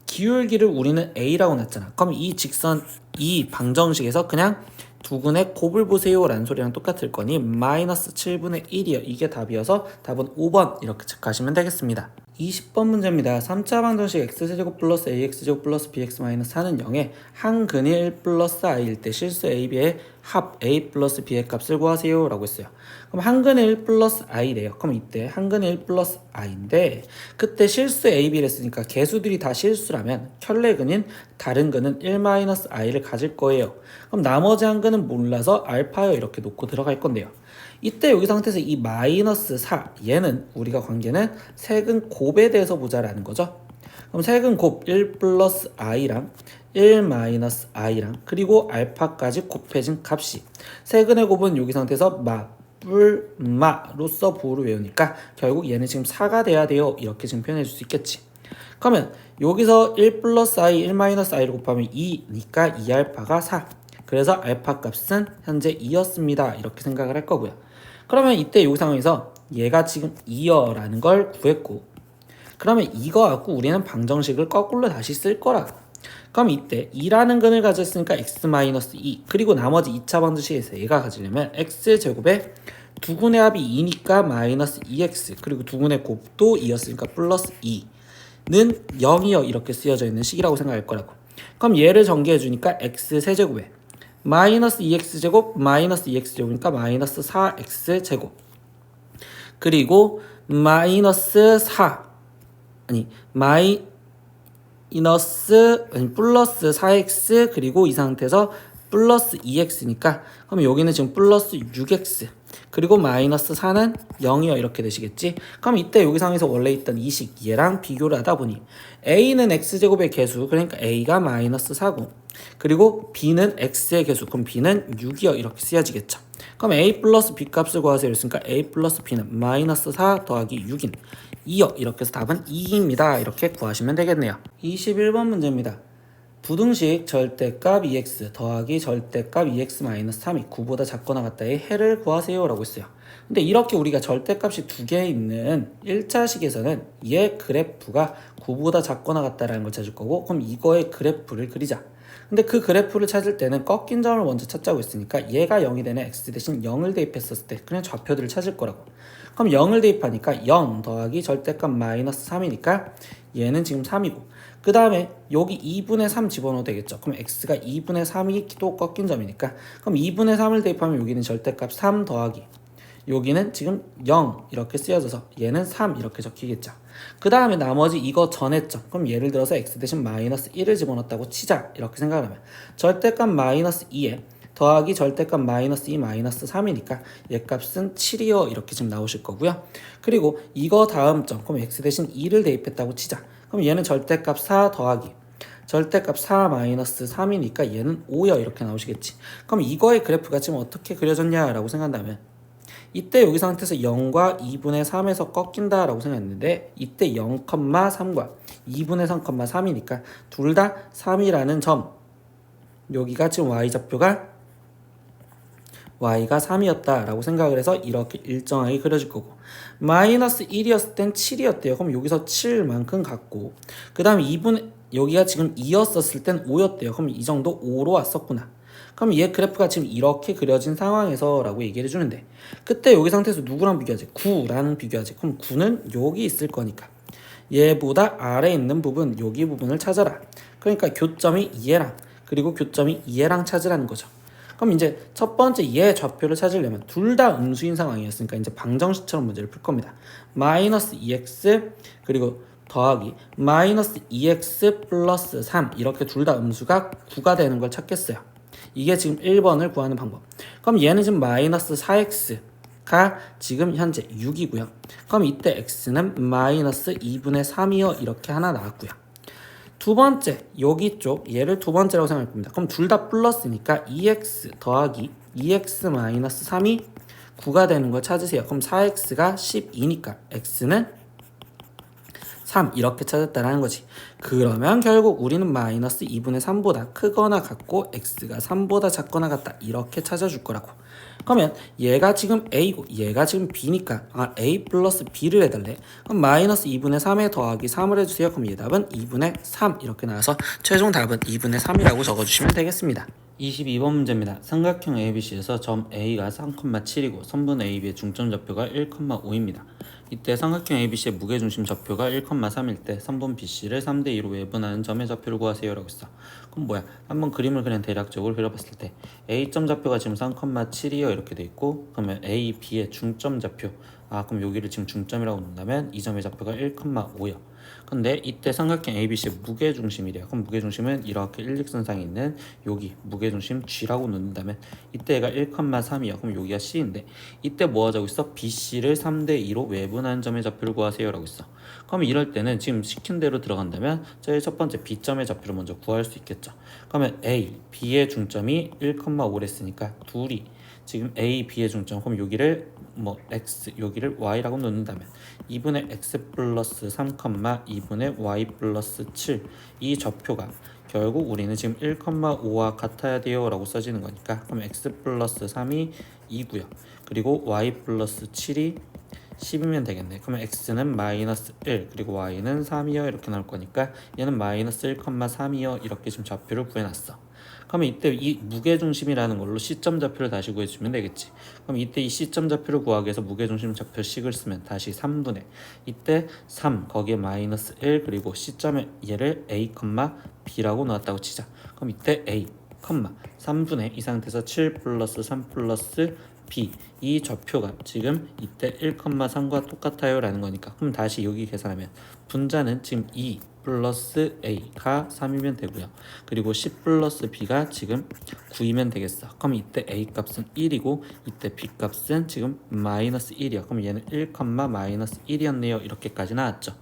기울기를 우리는 a라고 놨잖아. 그럼 이 직선 이 방정식에서 그냥 두근의 곱을 보세요 라는 소리랑 똑같을 거니 마이너스 7분의 1이요. 이게 답이어서 답은 5번 이렇게 체크하시면 되겠습니다. 20번 문제입니다. 3차 방정식 x제곱 플러스 ax제곱 플러스 bx 마이너스 4는 0에 한 근이 1 플러스 i일 때 실수 a, b의 합 a 플러스 b의 값을 구하세요 라고 했어요. 그럼 한 근이 1 플러스 i래요. 그럼 이때 한 근이 1 플러스 i인데 그때 실수 a, b를 했으니까 개수들이 다 실수라면 켤레근인 다른 근은 1 마이너스 i를 가질 거예요. 그럼 나머지 한 근은 몰라서 알파요 이렇게 놓고 들어갈 건데요. 이때 여기 상태에서 이 마이너스 4 얘는 우리가 관계는 세근 곱에 대해서 보자라는 거죠. 그럼 세근 곱 1 플러스 i랑 1 마이너스 i랑 그리고 알파까지 곱해진 값이 세근의 곱은 여기 상태에서 마로서 부호로 외우니까 결국 얘는 지금 4가 돼야 돼요. 이렇게 지금 표현해 줄 수 있겠지. 그러면 여기서 1 플러스 i 1 마이너스 i를 곱하면 2니까 2알파가 4. 그래서 알파 값은 현재 2였습니다. 이렇게 생각을 할 거고요. 그러면 이때 이 상황에서 얘가 지금 2여라는 걸 구했고 그러면 이거 갖고 우리는 방정식을 거꾸로 다시 쓸 거라. 그럼 이때 2라는 근을 가졌으니까 x-2 그리고 나머지 2차 방정식에서 얘가 가지려면 x제곱에 두근의 합이 2니까 마이너스 2x 그리고 두근의 곱도 2였으니까 플러스 2는 0이요. 이렇게 쓰여져 있는 식이라고 생각할 거라고. 그럼 얘를 전개해 주니까 x세제곱에 마이너스 2x제곱 마이너스 2x제곱이니까 마이너스 4x제곱 그리고 마이너스 4 플러스 4x 그리고 이 상태에서 플러스 2x니까 그럼 여기는 지금 플러스 6x 그리고 마이너스 4는 0이요. 이렇게 되시겠지. 그럼 이때 여기 상에서 원래 있던 이 식 얘랑 비교를 하다 보니 a는 x제곱의 개수 그러니까 a가 마이너스 4고 그리고 b는 x의 개수 그럼 b는 6이요. 이렇게 쓰여지겠죠. 그럼 a 플러스 b 값을 구하세요. 그러니까 a 플러스 b는 마이너스 4 더하기 6인 2요. 이렇게 해서 답은 2입니다. 이렇게 구하시면 되겠네요. 21번 문제입니다. 부등식 절대값 2x 더하기 절대값 2x 마이너스 3이 9보다 작거나 같다의 해를 구하세요 라고 했어요. 근데 이렇게 우리가 절대값이 두 개 있는 1차식에서는 얘 그래프가 9보다 작거나 같다라는 걸 찾을 거고 그럼 이거의 그래프를 그리자. 근데 그 그래프를 찾을 때는 꺾인 점을 먼저 찾자고 했으니까 얘가 0이 되는 x 대신 0을 대입했었을 때 그냥 좌표들을 찾을 거라고. 그럼 0을 대입하니까 0 더하기 절대값 마이너스 3이니까 얘는 지금 3이고 그 다음에 여기 2분의 3 집어넣어도 되겠죠. 그럼 x가 2분의 3이 또 꺾인 점이니까 그럼 2분의 3을 대입하면 여기는 절대값 3 더하기 여기는 지금 0 이렇게 쓰여져서 얘는 3 이렇게 적히겠죠. 그 다음에 나머지 이거 전했죠. 그럼 예를 들어서 x 대신 마이너스 1을 집어넣었다고 치자. 이렇게 생각을 하면 절대값 마이너스 2에 더하기 절대값 마이너스 2 마이너스 3이니까 얘 값은 7이요. 이렇게 지금 나오실 거고요. 그리고 이거 다음 점 그럼 x 대신 2를 대입했다고 치자. 그럼 얘는 절대값 4 더하기 절대값 4 마이너스 3이니까 얘는 5요. 이렇게 나오시겠지. 그럼 이거의 그래프가 지금 어떻게 그려졌냐라고 생각한다면 이때 여기 상태에서 0과 2분의 3에서 꺾인다라고 생각했는데 이때 0,3과 2분의 3,3이니까 둘 다 3이라는 점 여기가 지금 y좌표가 y가 3이었다라고 생각을 해서 이렇게 일정하게 그려질 거고 마이너스 1이었을 땐 7이었대요. 그럼 여기서 7만큼 갖고 그 다음에 2분의 여기가 지금 2였었을 땐 5였대요. 그럼 이 정도 5로 왔었구나. 그럼 얘 그래프가 지금 이렇게 그려진 상황에서 라고 얘기를 해주는데 그때 여기 상태에서 누구랑 비교하지? 9랑 비교하지. 그럼 9는 여기 있을 거니까 얘보다 아래에 있는 부분 여기 부분을 찾아라. 그러니까 교점이 얘랑 그리고 교점이 얘랑 찾으라는 거죠. 그럼 이제 첫 번째 얘 좌표를 찾으려면 둘 다 음수인 상황이었으니까 이제 방정식처럼 문제를 풀 겁니다. 마이너스 2x 그리고 더하기 마이너스 2x 플러스 3 이렇게 둘 다 음수가 9가 되는 걸 찾겠어요. 이게 지금 1번을 구하는 방법. 그럼 얘는 지금 마이너스 4x가 지금 현재 6이고요. 그럼 이때 x는 마이너스 2분의 3이요. 이렇게 하나 나왔고요. 두 번째, 여기 쪽 얘를 두 번째라고 생각할 겁니다. 그럼 둘 다 플러스니까 2x 더하기 2x 마이너스 3이 9가 되는 걸 찾으세요. 그럼 4x가 12니까 x는 3 이렇게 찾았다라는 거지. 그러면 결국 우리는 마이너스 2분의 3보다 크거나 같고 x가 3보다 작거나 같다 이렇게 찾아줄 거라고. 그러면 얘가 지금 a고 얘가 지금 b니까 a 플러스 b를 해달래. 그럼 마이너스 2분의 3에 더하기 3을 해주세요. 그럼 얘 답은 2분의 3 이렇게 나와서 최종 답은 2분의 3이라고 적어주시면 되겠습니다. 22번 문제입니다. 삼각형 ABC에서 점 A가 3,7이고 선분 AB의 중점 좌표가 1,5입니다. 이때 삼각형 ABC의 무게중심 좌표가 1,3일 때 선분 BC를 3대2로 외분하는 점의 좌표를 구하세요 라고 했어. 그럼 뭐야? 한번 그림을 그냥 대략적으로 그려봤을 때 A점 좌표가 지금 3,7이요 이렇게 돼 있고, 그러면 A, B의 중점 좌표 그럼 여기를 지금 중점이라고 놓는다면 이 점의 좌표가 1,5요. 근데 이때 삼각형 ABC의 무게중심이래요. 그럼 무게중심은 이렇게 일직선상에 있는 여기 무게중심 G라고 놓는다면 이때 얘가 1,3이요. 그럼 여기가 C인데 이때 뭐 하자고 있어? BC를 3대2로 외분하는 점의 좌표를 구하세요 라고 있어. 그럼 이럴 때는 지금 시킨 대로 들어간다면 제일 첫 번째 B점의 좌표를 먼저 구할 수 있겠죠. 그러면 A, B의 중점이 1,5랬으니까 둘이 지금 A, B의 중점, 그럼 여기를 x, 여기를 y라고 놓는다면 2분의 x 플러스 3, 2분의 y 플러스 7 이 좌표가 결국 우리는 지금 1,5와 같아야 돼요 라고 써지는 거니까, 그럼 x 플러스 3이 2고요. 그리고 y 플러스 7이 10이면 되겠네. 그러면 x는 마이너스 1 그리고 y는 3이요 이렇게 나올 거니까 얘는 마이너스 1,3이요 이렇게 지금 좌표를 구해놨어. 그러면 이때 이 무게중심이라는 걸로 시점 좌표를 다시 구해주면 되겠지. 그럼 이때 이 시점 좌표를 구하기 위해서 무게중심 좌표식을 쓰면 다시 3분의 이때 3 거기에 마이너스 1 그리고 시점에 얘를 a, b라고 놓았다고 치자. 그럼 이때 a, 3분의 이 상태에서 7 플러스 3 플러스 b 이 좌표가 지금 이때 1,3과 똑같아요 라는 거니까, 그럼 다시 여기 계산하면 분자는 지금 2 플러스 a가 3이면 되고요. 그리고 10 플러스 b가 지금 9이면 되겠어. 그럼 이때 a 값은 1이고 이때 b 값은 지금 마이너스 1이야. 그럼 얘는 1, 마이너스 1이었네요. 이렇게까지 나왔죠.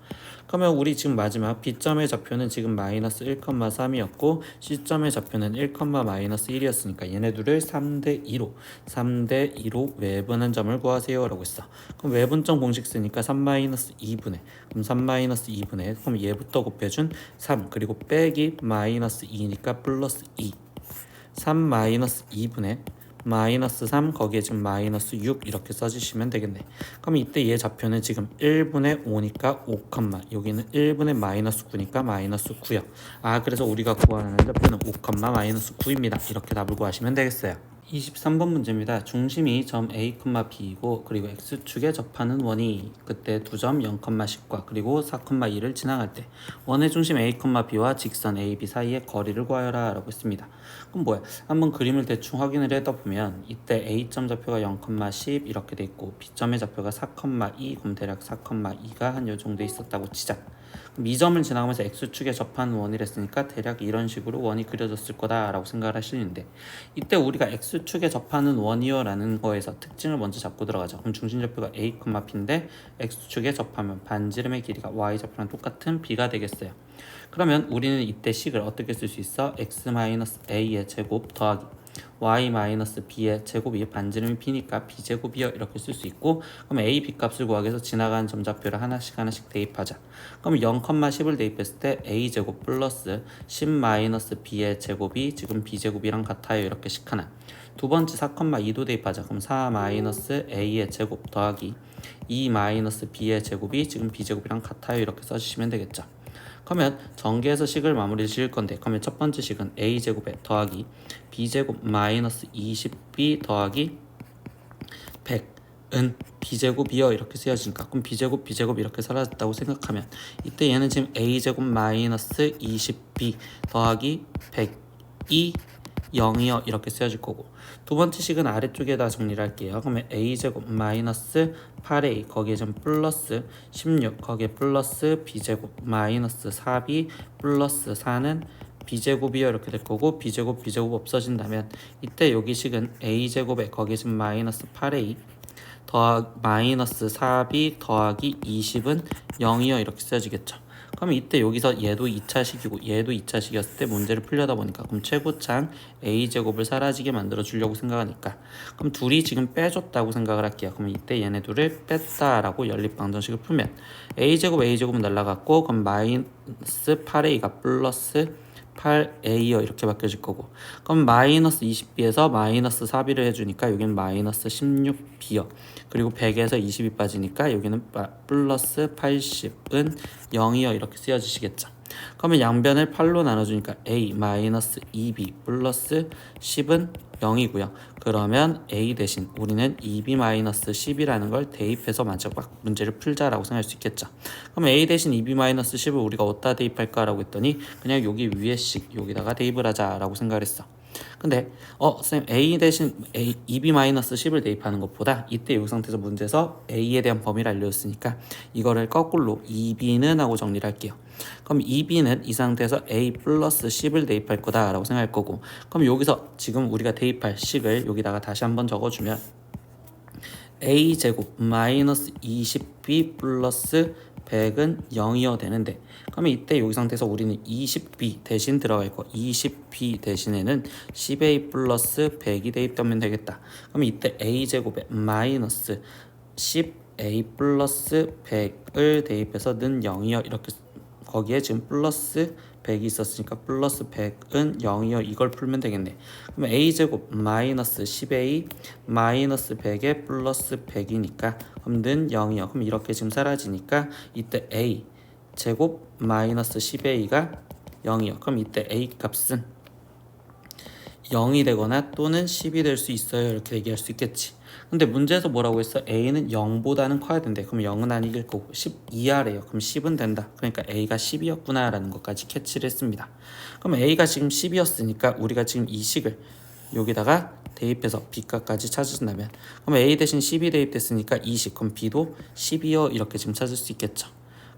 그러면 우리 지금 마지막 B점의 좌표는 지금 마이너스 1,3이었고 C점의 좌표는 1, 마이너스 1이었으니까 얘네들을 3대2로 외분한 점을 구하세요 라고 했어. 그럼 외분점 공식 쓰니까 3-2분의 그럼 3-2분의 그럼 얘부터 곱해준 3 그리고 빼기 마이너스 2니까 플러스 2 3-2분의 마이너스 3 거기에 지금 마이너스 6 이렇게 써주시면 되겠네. 그럼 이때 얘 좌표는 지금 1분의 5니까 5, 여기는 1분의 마이너스 9니까 마이너스 9요. 그래서 우리가 구하는 좌표는 5, 마이너스 9입니다. 이렇게 답을 구하시면 되겠어요. 23번 문제입니다. 중심이 점 A, B이고 그리고 X축에 접하는 원이 그때 두 점 0,10과 그리고 4,2를 지나갈 때 원의 중심 A, B와 직선 A, B 사이의 거리를 구하여라 라고 했습니다. 그럼 뭐야? 한번 그림을 대충 확인을 해보면 이때 A점 좌표가 0,10 이렇게 돼 있고 B점의 좌표가 4,2 그럼 대략 4,2가 한 요 정도 있었다고 치자. 그럼 이 점을 지나가면서 X축에 접하는 원이랬으니까 대략 이런 식으로 원이 그려졌을 거다 라고 생각을 하시는데, 이때 우리가 X축에 접하는 원이요 라는 거에서 특징을 먼저 잡고 들어가죠. 그럼 중심좌표가 A, B인데 X축에 접하면 반지름의 길이가 Y좌표랑 똑같은 B가 되겠어요. 그러면 우리는 이때 식을 어떻게 쓸 수 있어? X-A의 제곱 더하기 y-b의 제곱이 반지름이 b니까 b제곱이요 이렇게 쓸 수 있고, 그럼 a, b 값을 구하기 위해서 지나가는 점좌표를 하나씩 대입하자. 그럼 0,10을 대입했을 때 a제곱 플러스 10-b의 제곱이 지금 b제곱이랑 같아요 이렇게 식 하나. 두 번째 4,2도 대입하자. 그럼 4-a의 제곱 더하기 2-b의 제곱이 지금 b제곱이랑 같아요 이렇게 써주시면 되겠죠. 그러면 전개해서 식을 마무리 지을 건데, 그러면 첫 번째 식은 a제곱에 더하기 b제곱 마이너스 20b 더하기 100은 b제곱이요 이렇게 쓰여지니까, 그럼 b제곱 이렇게 사라졌다고 생각하면 이때 얘는 지금 a제곱 마이너스 20b 더하기 100이 0이요 이렇게 쓰여질 거고, 두 번째 식은 아래쪽에다 정리를 할게요. 그러면 a제곱 마이너스 8a 거기에 좀 플러스 16 거기에 플러스 b제곱 마이너스 4b 플러스 4는 b제곱이요 이렇게 될 거고, b제곱 없어진다면 이때 여기 식은 a제곱에 거기에 좀 마이너스 8a 더하기 마이너스 4b 더하기 20은 0이요 이렇게 써지겠죠. 그러면 이때 여기서 얘도 2차식이고 얘도 2차식이었을 때 문제를 풀려다 보니까 그럼 최고창 a제곱을 사라지게 만들어 주려고 생각하니까, 그럼 둘이 지금 빼줬다고 생각을 할게요. 그럼 이때 얘네 둘을 뺐다라고 연립방정식을 풀면 a제곱은 날라갔고, 그럼 마이너스 8a가 플러스 8a요 이렇게 바뀌어질 거고, 그럼 마이너스 20b에서 마이너스 4b를 해주니까 여기는 마이너스 16b요. 그리고 100에서 20이 빠지니까 여기는 플러스 80은 0이요 이렇게 쓰여지시겠죠. 그러면 양변을 8로 나눠주니까 a 마이너스 2b 플러스 10은 0이고요. 그러면 a 대신 우리는 2b 마이너스 10이라는 걸 대입해서 막 문제를 풀자라고 생각할 수 있겠죠. 그럼 a 대신 2b 마이너스 10을 우리가 어디다 대입할까라고 했더니 그냥 여기 위에 식 여기다가 대입을 하자라고 생각을 했어. 근데 선생님 a 대신 2b-10을 대입하는 것보다 이때 이 상태에서 문제에서 a에 대한 범위를 알려줬으니까 이거를 거꾸로 2b는 하고 정리를 할게요. 그럼 2b는 이 상태에서 a 플러스 10을 대입할 거다라고 생각할 거고, 그럼 여기서 지금 우리가 대입할 식을 여기다가 다시 한번 적어주면 a제곱 마이너스 20b 플러스 100은 0이어 되는데, 그러면 이때 여기 상태에서 우리는 20b 대신 들어갈 거 20b 대신에는 10a 플러스 100이 대입되면 되겠다. 그러면 이때 a제곱에 마이너스 10a 플러스 100을 대입해서 는 0이요 이렇게, 거기에 지금 플러스 100이 있었으니까 플러스 100은 0이요 이걸 풀면 되겠네. 그럼 a제곱 마이너스 10a 마이너스 100에 플러스 100이니까 그럼 는 0이요. 그럼 이렇게 지금 사라지니까 이때 a 제곱 마이너스 10a가 0이요. 그럼 이때 a 값은 0이 되거나 또는 10이 될 수 있어요 이렇게 얘기할 수 있겠지. 근데 문제에서 뭐라고 했어? a는 0보다는 커야 된대. 그럼 0은 아니길 거고 10 이하래요. 그럼 10은 된다. 그러니까 a가 10이었구나 라는 것까지 캐치를 했습니다. 그럼 a가 지금 10이었으니까 우리가 지금 이 식을 여기다가 대입해서 b값까지 찾으신다면, 그럼 a 대신 10이 대입됐으니까 20, 그럼 b도 10이요 이렇게 지금 찾을 수 있겠죠.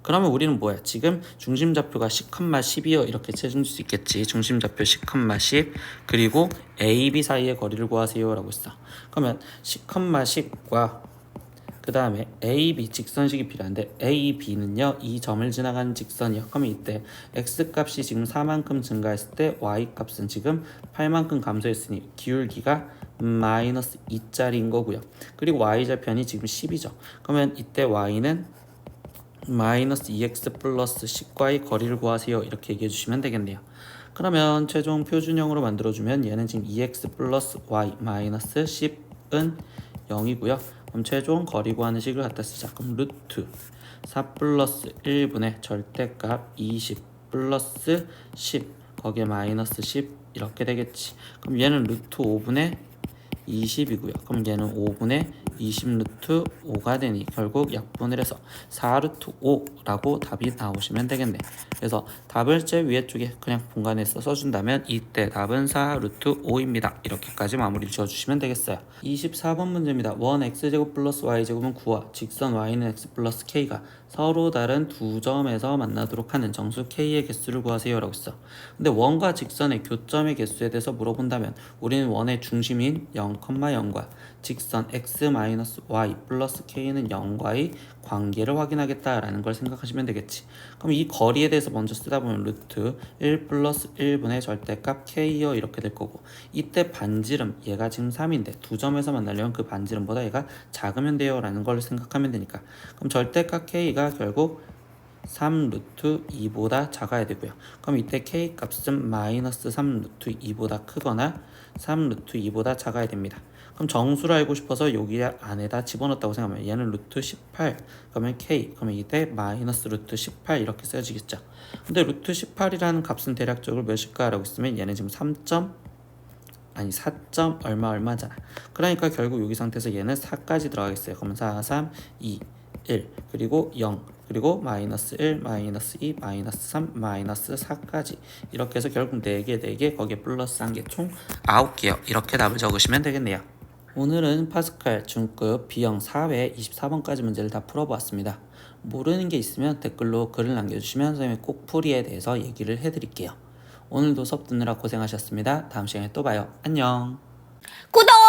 그러면 우리는 뭐야? 지금 중심좌표가 10,10이요 이렇게 찾을 수 있겠지. 중심좌표 10,10 그리고 A, B 사이의 거리를 구하세요 라고 했어. 그러면 10,10과 그 다음에 A, B 직선식이 필요한데 A, B는요 이 점을 지나가는 직선이요. 그러면 이때 X값이 지금 4만큼 증가했을 때 Y값은 지금 8만큼 감소했으니 기울기가 마이너스 2짜리인 거고요. 그리고 Y좌편이 지금 10이죠. 그러면 이때 Y는 마이너스 2x 플러스 10과의 거리를 구하세요 이렇게 얘기해 주시면 되겠네요. 그러면 최종 표준형으로 만들어주면 얘는 지금 2x 플러스 y 마이너스 10은 0이고요. 그럼 최종 거리 구하는 식을 갖다 쓰자. 그럼 루트 4 플러스 1분의 절대값 20 플러스 10 거기에 마이너스 10 이렇게 되겠지. 그럼 얘는 루트 5분의 20이고요. 그럼 얘는 5분의 20 루트 5가 되니 결국 약분을 해서 4 루트 5라고 답이 나오시면 되겠네. 그래서 답을 제일 위에 쪽에 그냥 공간에서 써준다면 이때 답은 4 루트 5입니다. 이렇게까지 마무리 지어주시면 되겠어요. 24번 문제입니다. 원 x제곱 플러스 y제곱은 9와 직선 y는 x 플러스 k가 서로 다른 두 점에서 만나도록 하는 정수 k의 개수를 구하세요 라고 했어. 근데 원과 직선의 교점의 개수에 대해서 물어본다면 우리는 원의 중심인 0,0과 직선 x-y 플러스 k는 0과의 관계를 확인하겠다라는 걸 생각하시면 되겠지. 그럼 이 거리에 대해서 먼저 쓰다 보면 루트 1 플러스 1분의 절대값 k요 이렇게 될 거고, 이때 반지름 얘가 지금 3인데 두 점에서 만나려면 그 반지름보다 얘가 작으면 돼요 라는 걸 생각하면 되니까, 그럼 절대값 k가 결국 3 루트 2보다 작아야 되고요. 그럼 이때 k 값은 마이너스 3 루트 2보다 크거나 3 루트 2보다 작아야 됩니다. 그럼 정수를 알고 싶어서 여기 안에다 집어넣었다고 생각하면 얘는 루트 18 그러면 k 그러면 이때 마이너스 루트 18 이렇게 써지겠죠. 근데 루트 18이라는 값은 대략적으로 몇일까 라고 했으면 얘는 지금 4 얼마잖아. 그러니까 결국 여기 상태에서 얘는 4까지 들어가겠어요. 그러면 4, 3, 2 1 그리고 0 그리고 마이너스 1, 마이너스 2, 마이너스 3, 마이너스 4까지 이렇게 해서 결국 4개 거기에 플러스 1개 총 9개요. 이렇게 답을 적으시면 되겠네요. 오늘은 파스칼 중급 B형 4회 24번까지 문제를 다 풀어보았습니다. 모르는 게 있으면 댓글로 글을 남겨주시면 선생님이 꼭 풀이에 대해서 얘기를 해드릴게요. 오늘도 수업 듣느라 고생하셨습니다. 다음 시간에 또 봐요. 안녕. 구독!